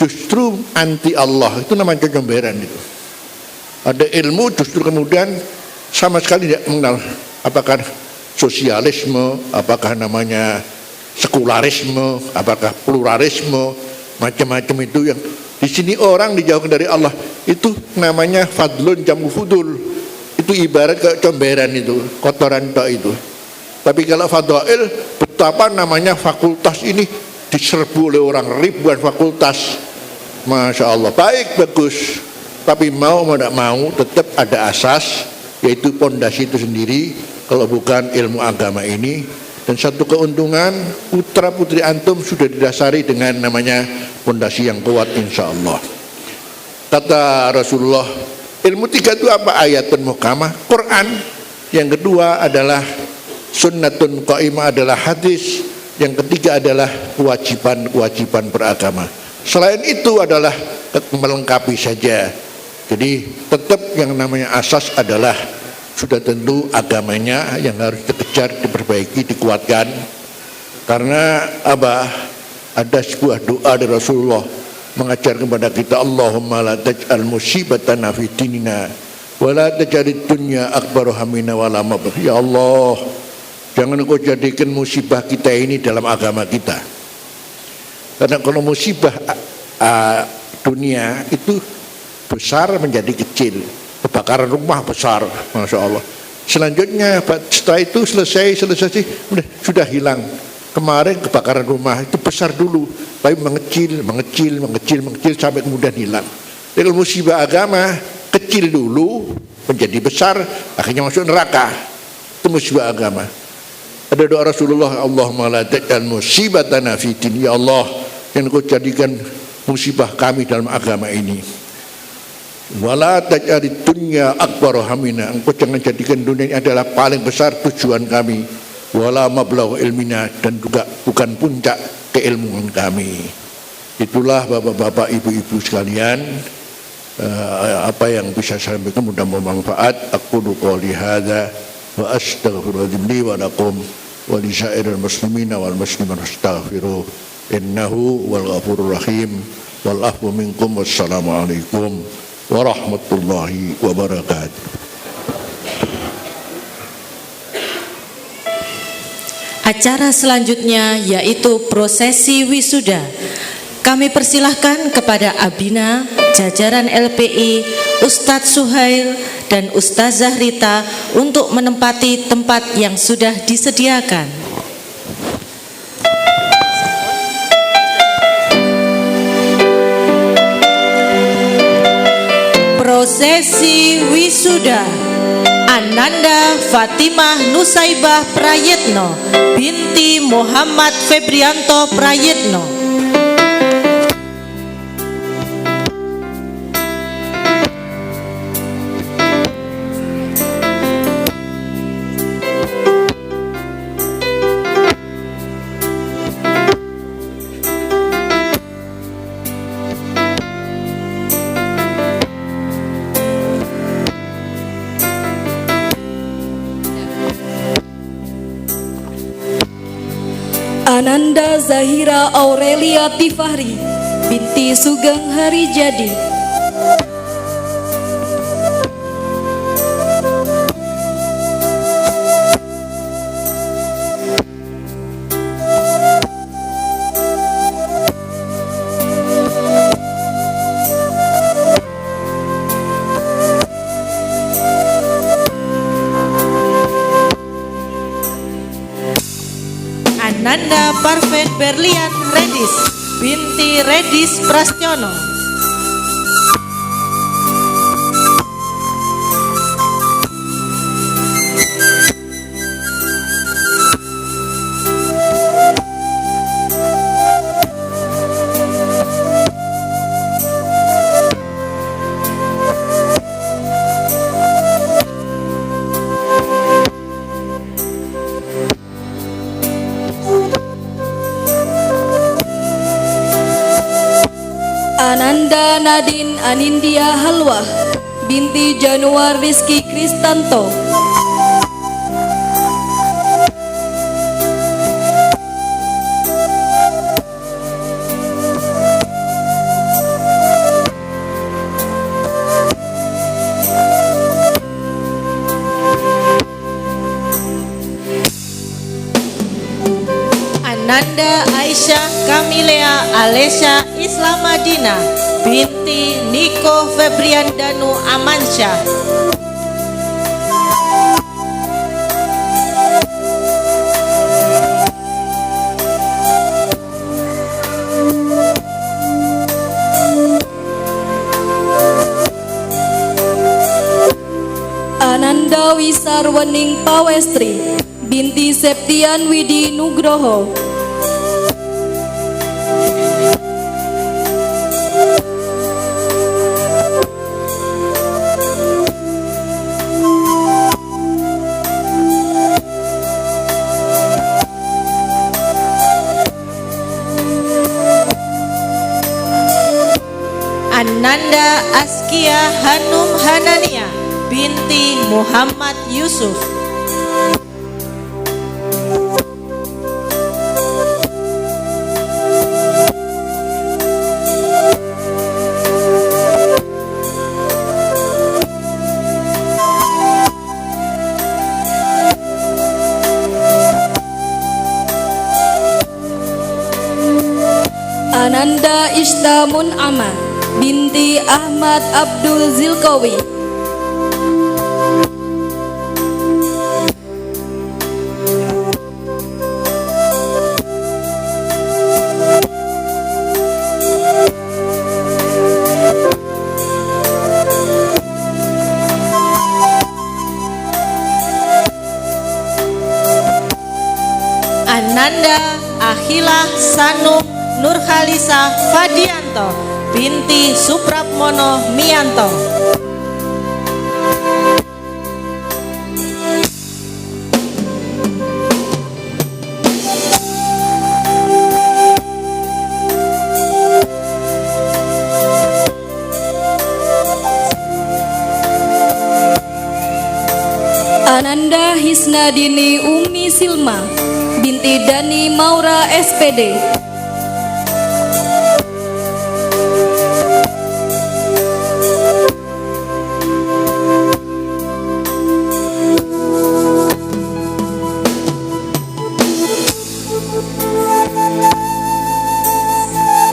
justru anti Allah, itu namanya kecomberan itu. Ada ilmu justru kemudian sama sekali tidak mengenal apakah sosialisme, apakah namanya sekularisme, apakah pluralisme, macam-macam itu yang di sini orang dijauhkan dari Allah. Itu namanya fadlun jamu fudul. Itu ibarat kayak comberan itu, kotoran tok itu. Tapi kalau fadail, betapa namanya fakultas ini diserbu oleh orang, ribuan fakultas. Masya Allah, baik, bagus. Tapi mau tidak mau tetap ada asas, yaitu pondasi itu sendiri. Kalau bukan ilmu agama ini. Dan satu keuntungan, putra putri antum sudah didasari dengan namanya pondasi yang kuat, insya Allah. Kata Rasulullah, ilmu tiga itu apa? Ayatun muhkamah, Quran. Yang kedua adalah sunnatun qaimah, adalah hadis. Yang ketiga adalah kewajiban beragama. Selain itu adalah melengkapi saja. Jadi tetap yang namanya asas adalah sudah tentu agamanya yang harus dikejar, diperbaiki, dikuatkan. Karena apa? Ada sebuah doa dari Rasulullah mengajar kepada kita, Allahumma la taj'al musibatana fi dinina wa la taj'alid dunya akbaru hamina wa la mablagh. Ya Allah, jangan Engkau jadikan musibah kita ini dalam agama kita. Karena kalau musibah dunia itu besar menjadi kecil, kebakaran rumah besar, masya Allah. Selanjutnya setelah itu selesai sudah hilang. Kemarin kebakaran rumah itu besar dulu, tapi mengecil sampai kemudian hilang. Jadi musibah agama kecil dulu menjadi besar, akhirnya masuk neraka. Itu musibah agama. Ada doa Rasulullah, Allahumma la taj'al musibatana fi din. Ya Allah, yang Engkau jadikan musibah kami dalam agama ini. Wala taj'alid dunya akbar hamina, Engkau jangan jadikan dunia ini adalah paling besar tujuan kami. Wala mablagh ilmina, dan juga bukan puncak keilmuan kami. Itulah bapak-bapak, ibu-ibu sekalian, apa yang bisa saya sampaikan mudah bermanfaat. Aqulu qouli hadza wa astaghfirullaha li wa lakum wa li sairil muslimina wal muslimat astaghfiruh innahu wal ghafurur rahim wal afwu minkum. Wassalamu alaikum warahmatullahi wabarakatuh. Acara selanjutnya yaitu prosesi wisuda. Kami persilahkan kepada Abina, jajaran LPI, Ustadz Suhail dan Ustazah Rita untuk menempati tempat yang sudah disediakan. Prosesi wisuda. Ananda Fatimah Nusaibah Prayitno binti Muhammad Febrianto Prayitno. Ananda Zahira Aurelia Tifahri binti Sugeng Harijadi. Ananda Parven Berlian Redis binti Redis Prastyono. Ananda Nadine Anindya Halwa binti Januar Rizky Kristanto. Ananda Aisyah Kamilea Alesya Islamadina binti Niko Febriandanu Amansyah. Ananda Wisarwening Pawestri binti Septian Widi Nugroho. Ananda Askia Hanum Hanania binti Muhammad Yusuf. Ananda Ishtamun Ama binti Ahmad Abdul Zilkawi. Ananda Akhilah Sanum Nurhalisa Fadianto binti Suprapmono Mianto. Ananda Hisnadini Umi Silma binti Dani Maura SPD.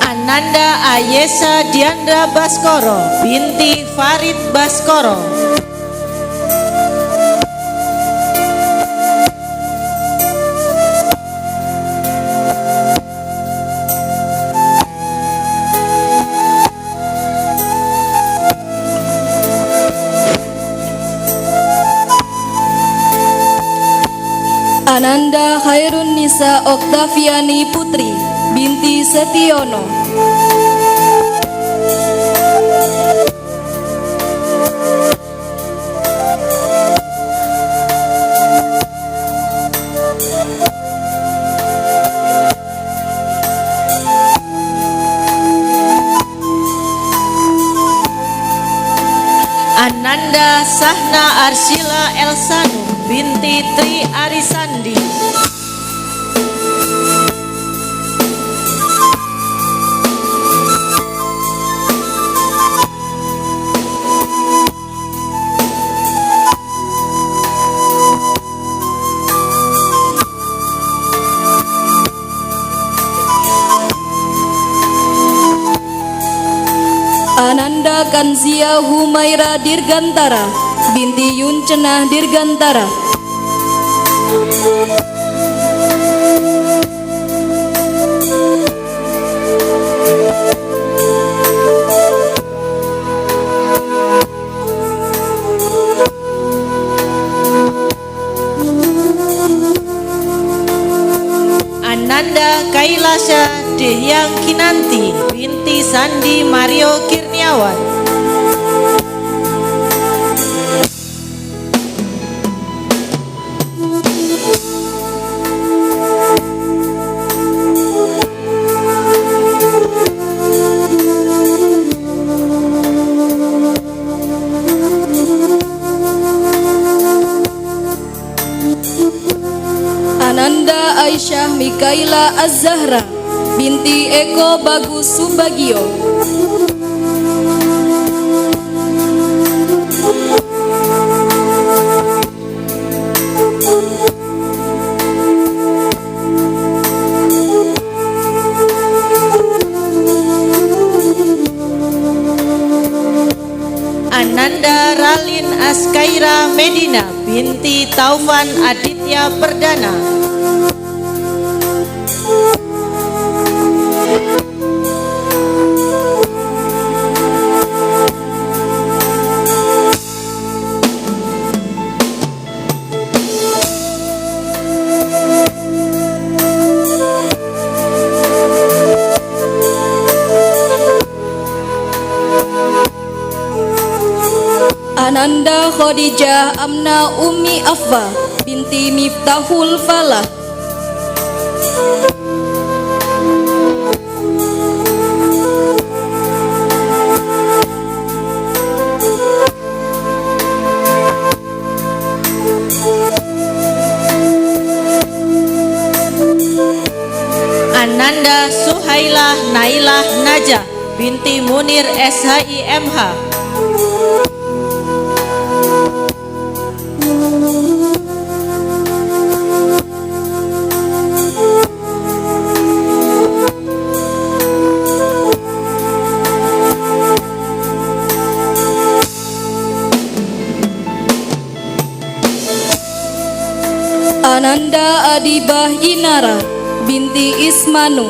Ananda Ayesa Diandra Baskoro binti Farid Baskoro. Ananda Khairun Nisa Oktaviani Putri binti Setiono. Ananda Sahna Arsila Elsanu binti Tri Arisandi. Ananda Kanzia Humaira Dirgantara binti Yuncenah Dirgantara. Ananda Kailasha Dehyang Kinanti binti Sandi Mario Kirniawan. Ananda Aisyah Mikaila Az-Zahra binti Eko Bagus Subagio. Ananda Ralin Askaira Medina binti Taufan Aditya Perdana. Ananda Khadijah Amna Umi Affa binti Miftahul Falah. Ananda Suhailah Nailah Najah binti Munir SHIMH. Ananda Adibah Inara binti Ismanu.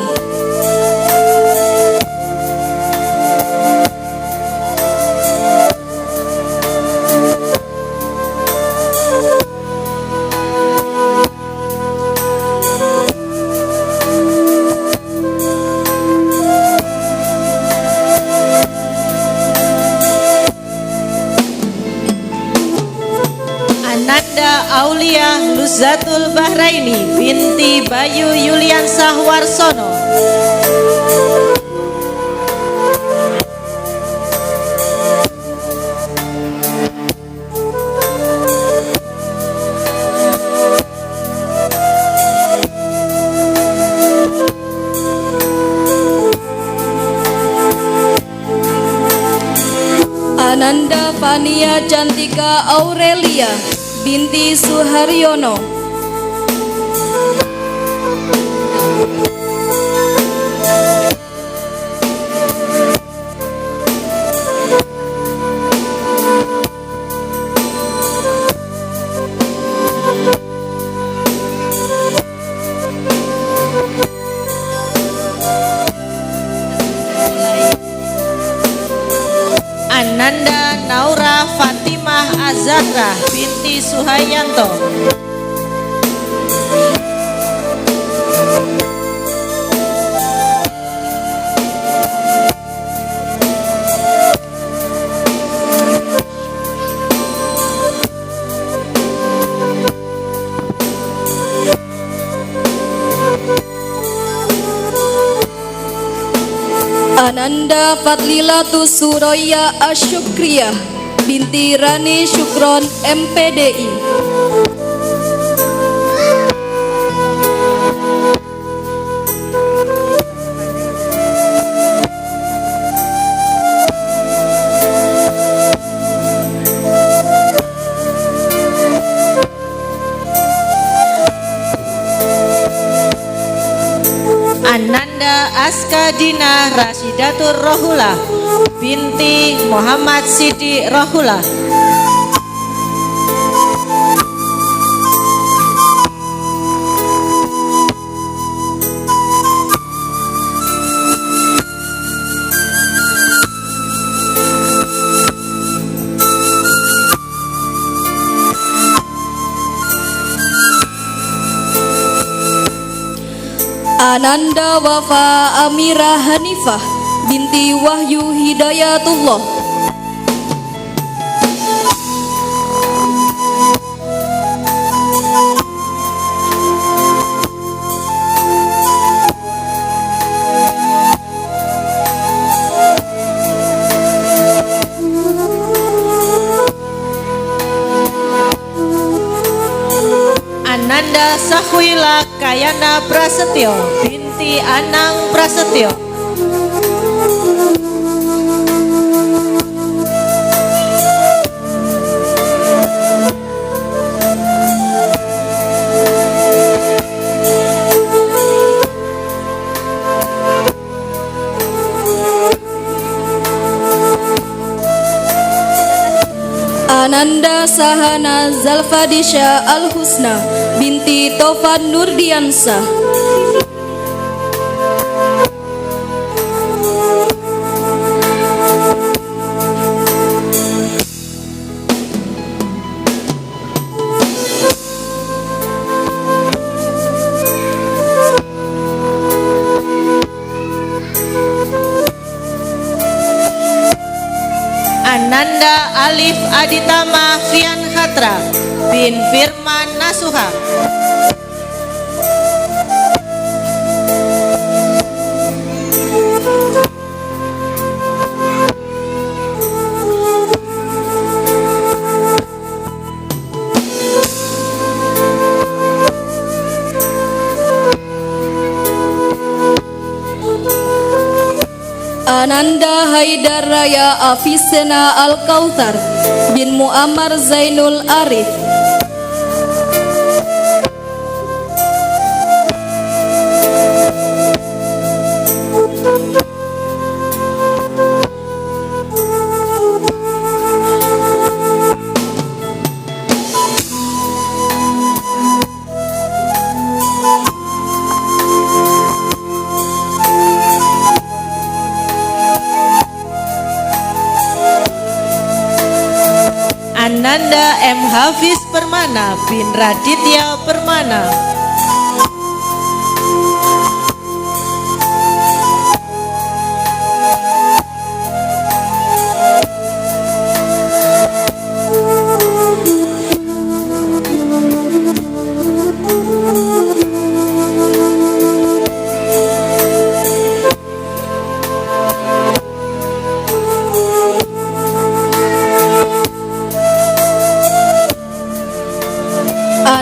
Ananda Aulia Luzatul Bahraini binti Bayu Yuliansah Warsono. Ananda Fania Cantika Aurelia binti Suharyono. Ananda Naura Fatimah Azahra binti Suhayanto. Ananda Fadlilatu Suraya Asyukriyah binti Rani Syukron MPDI. Ananda Askadina Rasyidatur Rohula binti Muhammad Sidi Rohula. Ananda Wafa Amira Hanifah binti Wahyu Hidayatullah. Ananda Sahwila Kayana Prasetyo binti Anang Prasetyo. Ananda Sahana Zalfadisha Al-Husna binti Taufan Nurdiansah. Ananda Alif Aditama Fian Hatra bin Firman Nasuha. Ananda Haidar Raya Afisena Al-Kautsar bin Muammar Zainul Arif. Ananda M. Hafiz Permana bin Raditya Permana.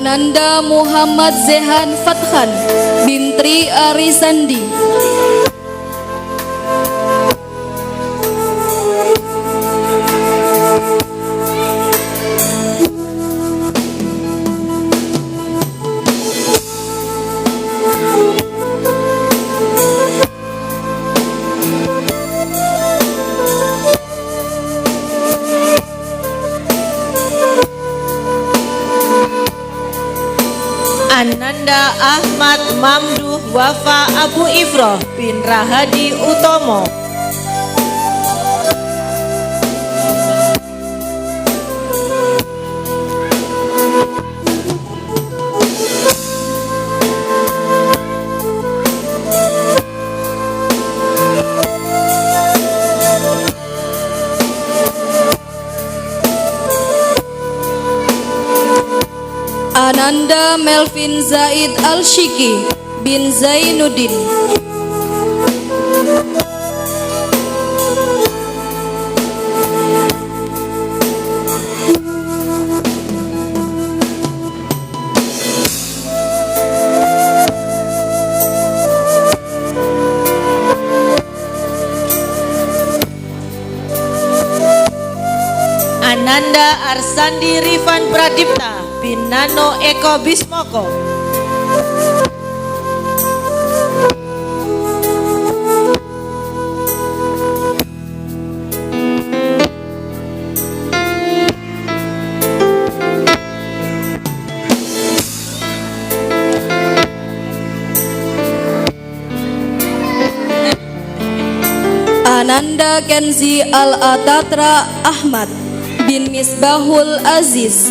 Ananda Muhammad Zehan Fathan bin Tri Arisandi. Ananda Ahmad Mamduh Wafa Abu Ifroh bin Rahadi Utomo. Ananda Melvin Zaid Al-Shiki bin Zainuddin. Ananda Arsandi Rifan Pradipta bin Nano Eko Bismoko. Ananda Kenzi Al-Atatra Ahmad bin Misbahul Aziz.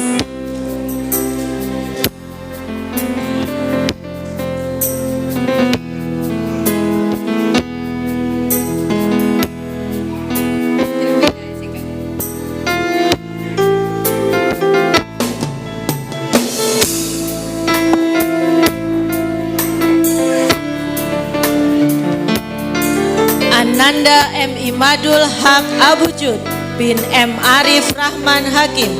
Ananda M. Imadul Haq Abu Jud bin M. Arif Rahman Hakim.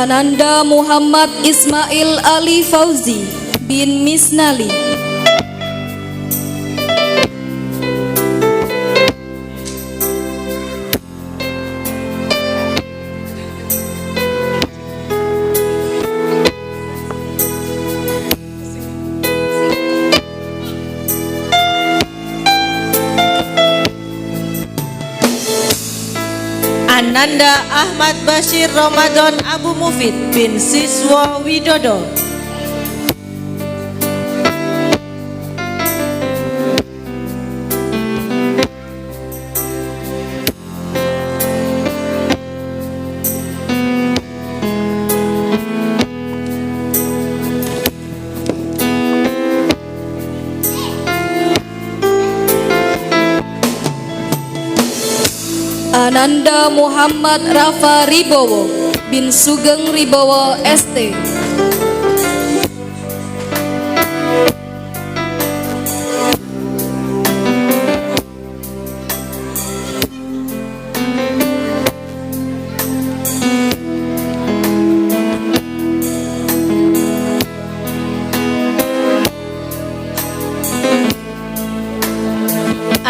Ananda Muhammad Ismail Ali Fauzi bin Misnali. Ananda Ahmad Bashir Ramadan Abu Mufid bin Siswo Widodo. Ananda Muhammad Rafa Ribowo bin Sugeng Ribowo ST.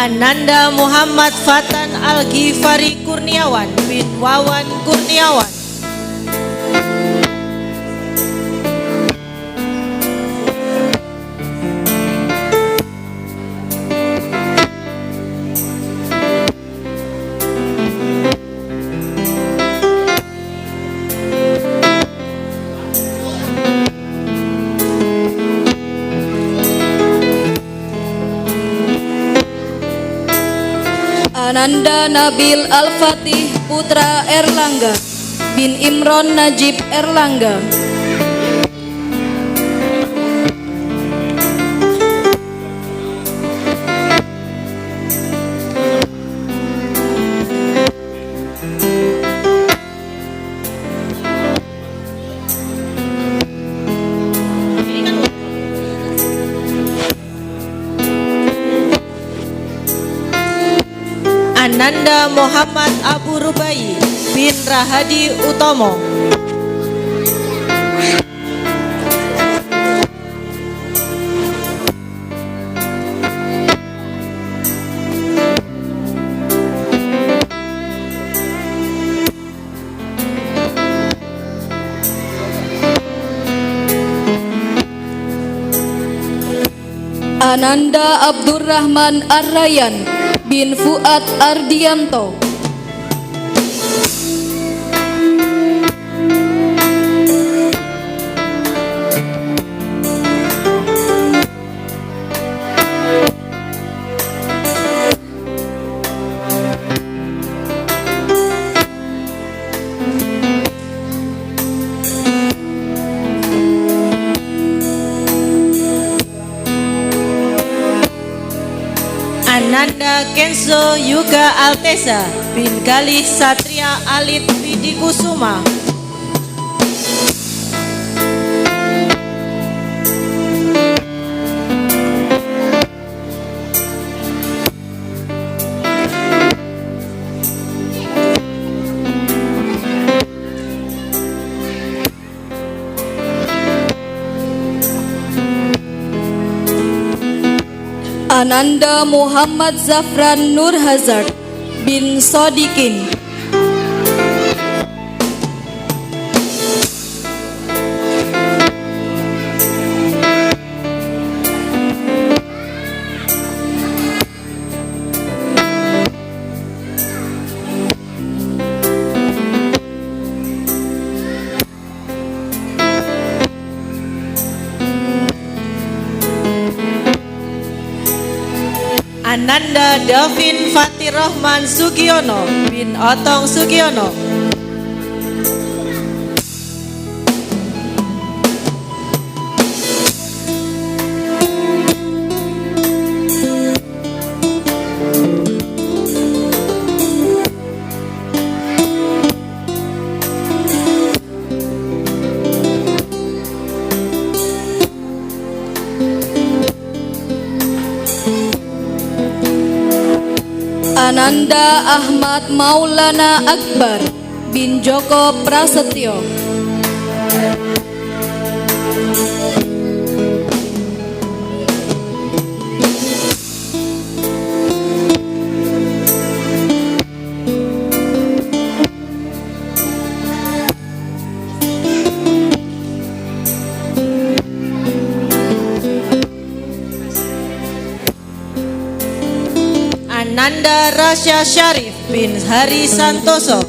Ananda Muhammad Fatan Al-Ghifari Kurniawan bin Wawan Kurniawan. Ananda Nabil Al-Fatih Putra Erlangga bin Imron Najib Erlangga. Ananda Muhammad Abu Rubai bin Rahadi Utomo. Ananda Abdurrahman Ar-Rayyan bin Fuad Ardianto. Ananda Kenzo Yuga Altesa bin Galih Satria Alit Widikusuma. Ananda Muhammad Zafran Nur Hazard bin Sodikin. Ananda Davin Fatir Rahman Sugiono bin Otong Sugiono. Ananda Ahmad Maulana Akbar bin Joko Prasetyo. Ananda Rasya Syarif bin Hari Santoso.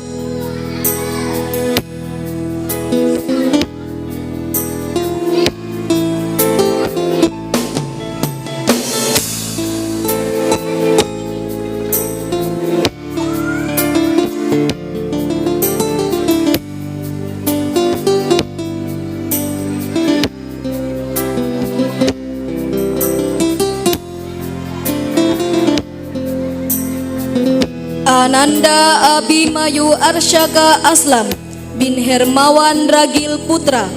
Ananda Abimayu Arsyaka Aslam bin Hermawan Ragil Putra.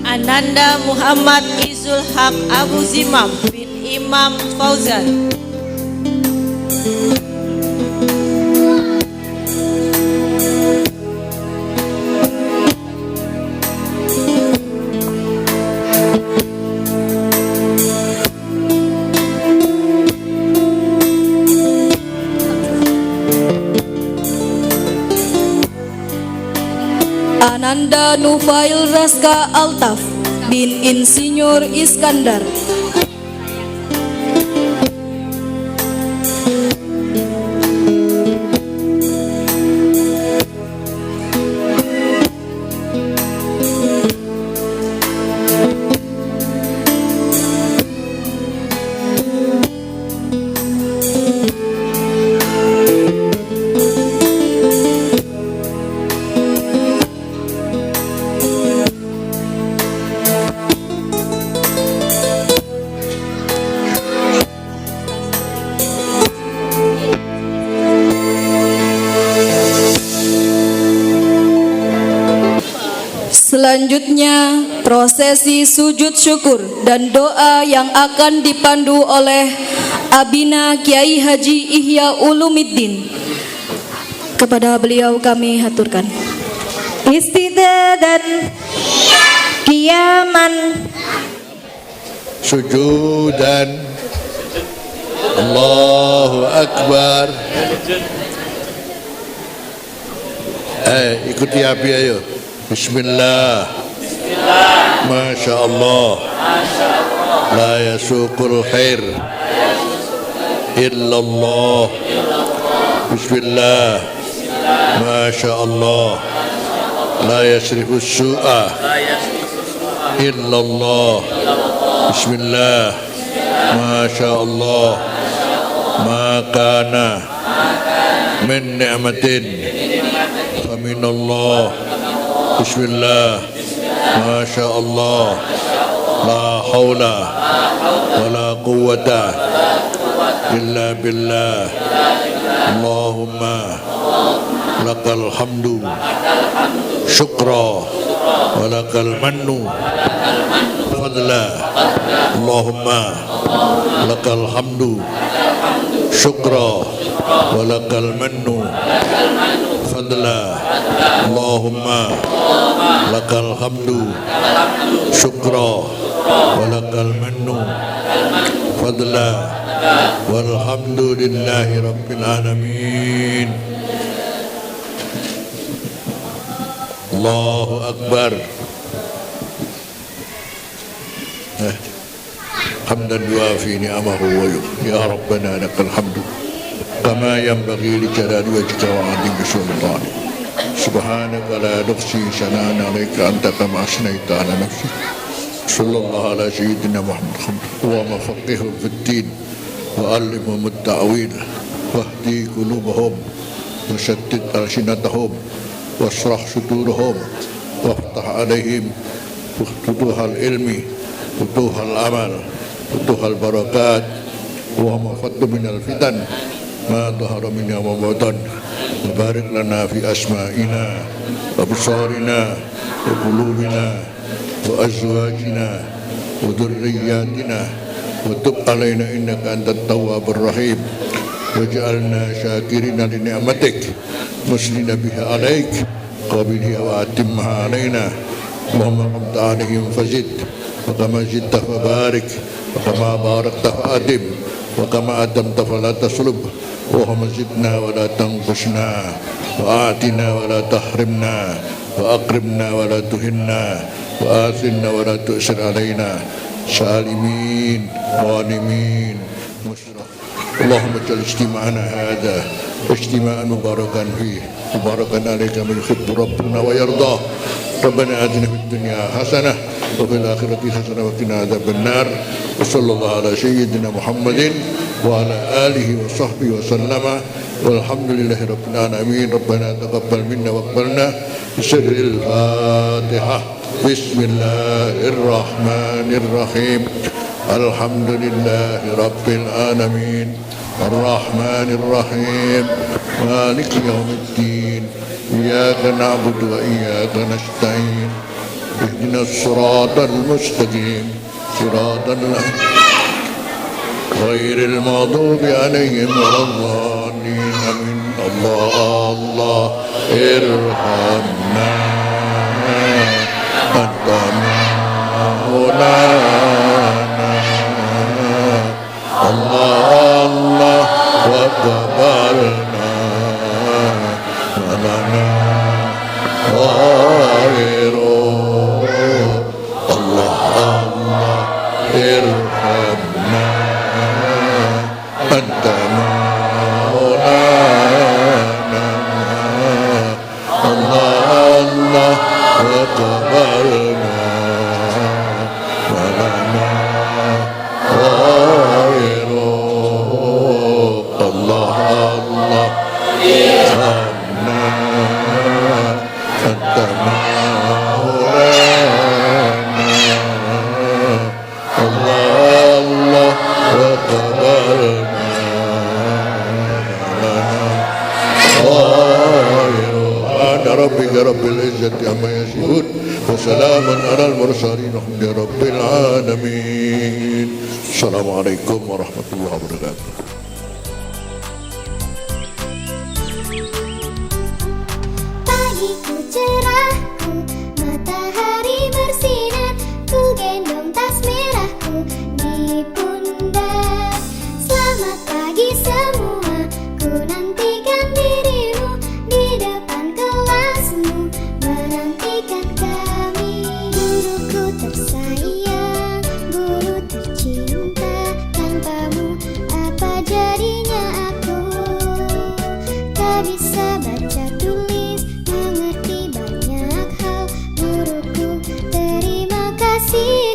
Ananda Muhammad Izul Haq Abu Zimam bin Imam Fauzan. Ananda Nufail Raska Altaf bin Insinyur Iskandar. Selanjutnya, prosesi sujud syukur dan doa yang akan dipandu oleh Abina Kiai Haji Ihya Ulumiddin. Kepada beliau kami haturkan. Istidadan qiyaman sujudan Allahu Akbar. Ikuti Abi ayo. Bismillah. Masya Allah. La yasuqul khair illallah. Bismillah. Masya Allah. La yasrifus su'a illallah. Bismillah. Masya Allah. Ma kana min ni'matin faminallah. Bismillah. Masya Allah. La hawla wa la quwwata illa billah. Allahumma lakal hamdu syukra wa lakal mannu fadla. Allahumma lakal hamdu syukra wa lakal mannu fadla. Allahumma lakal hamdu syukra wa lakal mannu fadla. Walhamdulillahi rabbil alamin. Allahu Akbar. Hamdan yuafi ni'amahu wa ya Rabbana lakal hamdu kama yanbaghi li jalali wajhika wa 'azimi sultanik. Subhanaka la nuhsi sana'an 'alaika anta kama asnaita 'ala nafsik. Sallallahu ala sayyidina Muhammad wa mafaqihum fid din wa 'allimhum at-ta'wil wahdi qulubahum wa shaddid alsinatahum wasrah sudurahum waftah 'alaihim futuhal ilmi futuhal amal futuhal barakat wa mafaddu minal fitan ma dhahara minha wa batan. Barik lana fi asma'ina wa absarina wa qulubina wa azwajina wa dhurriyyatina wa tub alaina innaka antat tawwabur rahim waj'alna syakirina li ni'matik muslimina biha alaik qabiliha wa atimha alaina Allahumma qamta alaihim fazid wa kama zidta fabarik wa kama barakta fa'adim wa kama adamta fala taslub Allahumma zidna wa la tanqusna wa atina wa la tahrimna wa aqrimna wa la tuhinna wa athirna wa la tu'sir alaina salimin ghanimin musraf. Allahumma jal istima'ana hadha istima'an mubarakan fih mubarakan alaika min yuhibbu rabbuna wa yardah. Rabbana atina fid dunya hasanah wa fil akhirati hasanah wa qina adzabannar. Wa sallallahu ala sayyidina Muhammadin wa ala alihi wa sahbihi wa sallama walhamdulillahi rabbil alamin. Rabbana taqabbal minna wa aqbalna bisirril Fatihah. Bismillahirrahmanirrahim. Alhamdulillahi rabbil alamin. Ar-Rahmanir Rahim. Maliki yaumiddin. Iyyaka na'budu wa iyyaka nasta'in. Ihdinas siratal mustaqim. Siratal ghairil maghdubi 'alaihim waladdallin. Amin. Allah irhamna anta maulana. Allah wa qabalna malana ghairu. Allah irhamna anta maulana. Allah wa qabalna malana ghairu. Allah irhamna anta maulana. Allah wa qabalna malana ghairu. Rabbika rabbil izzati amma yasifun yasifun wa salamun alal mursalin walhamdulillahi rabbil alamin. Assalamualaikum warahmatullahi wabarakatuh. Pagiku cerahku, matahari bersinar, ku gendong tas merahku di pundak. Selamat pagi semua, ku nantikan dirimu di depan kelasmu, menantikan kami. Guruku tersayang, guru tercinta, tanpamu apa jadinya aku? Tak bisa baca tulis, mengerti banyak hal. Guruku terima kasih.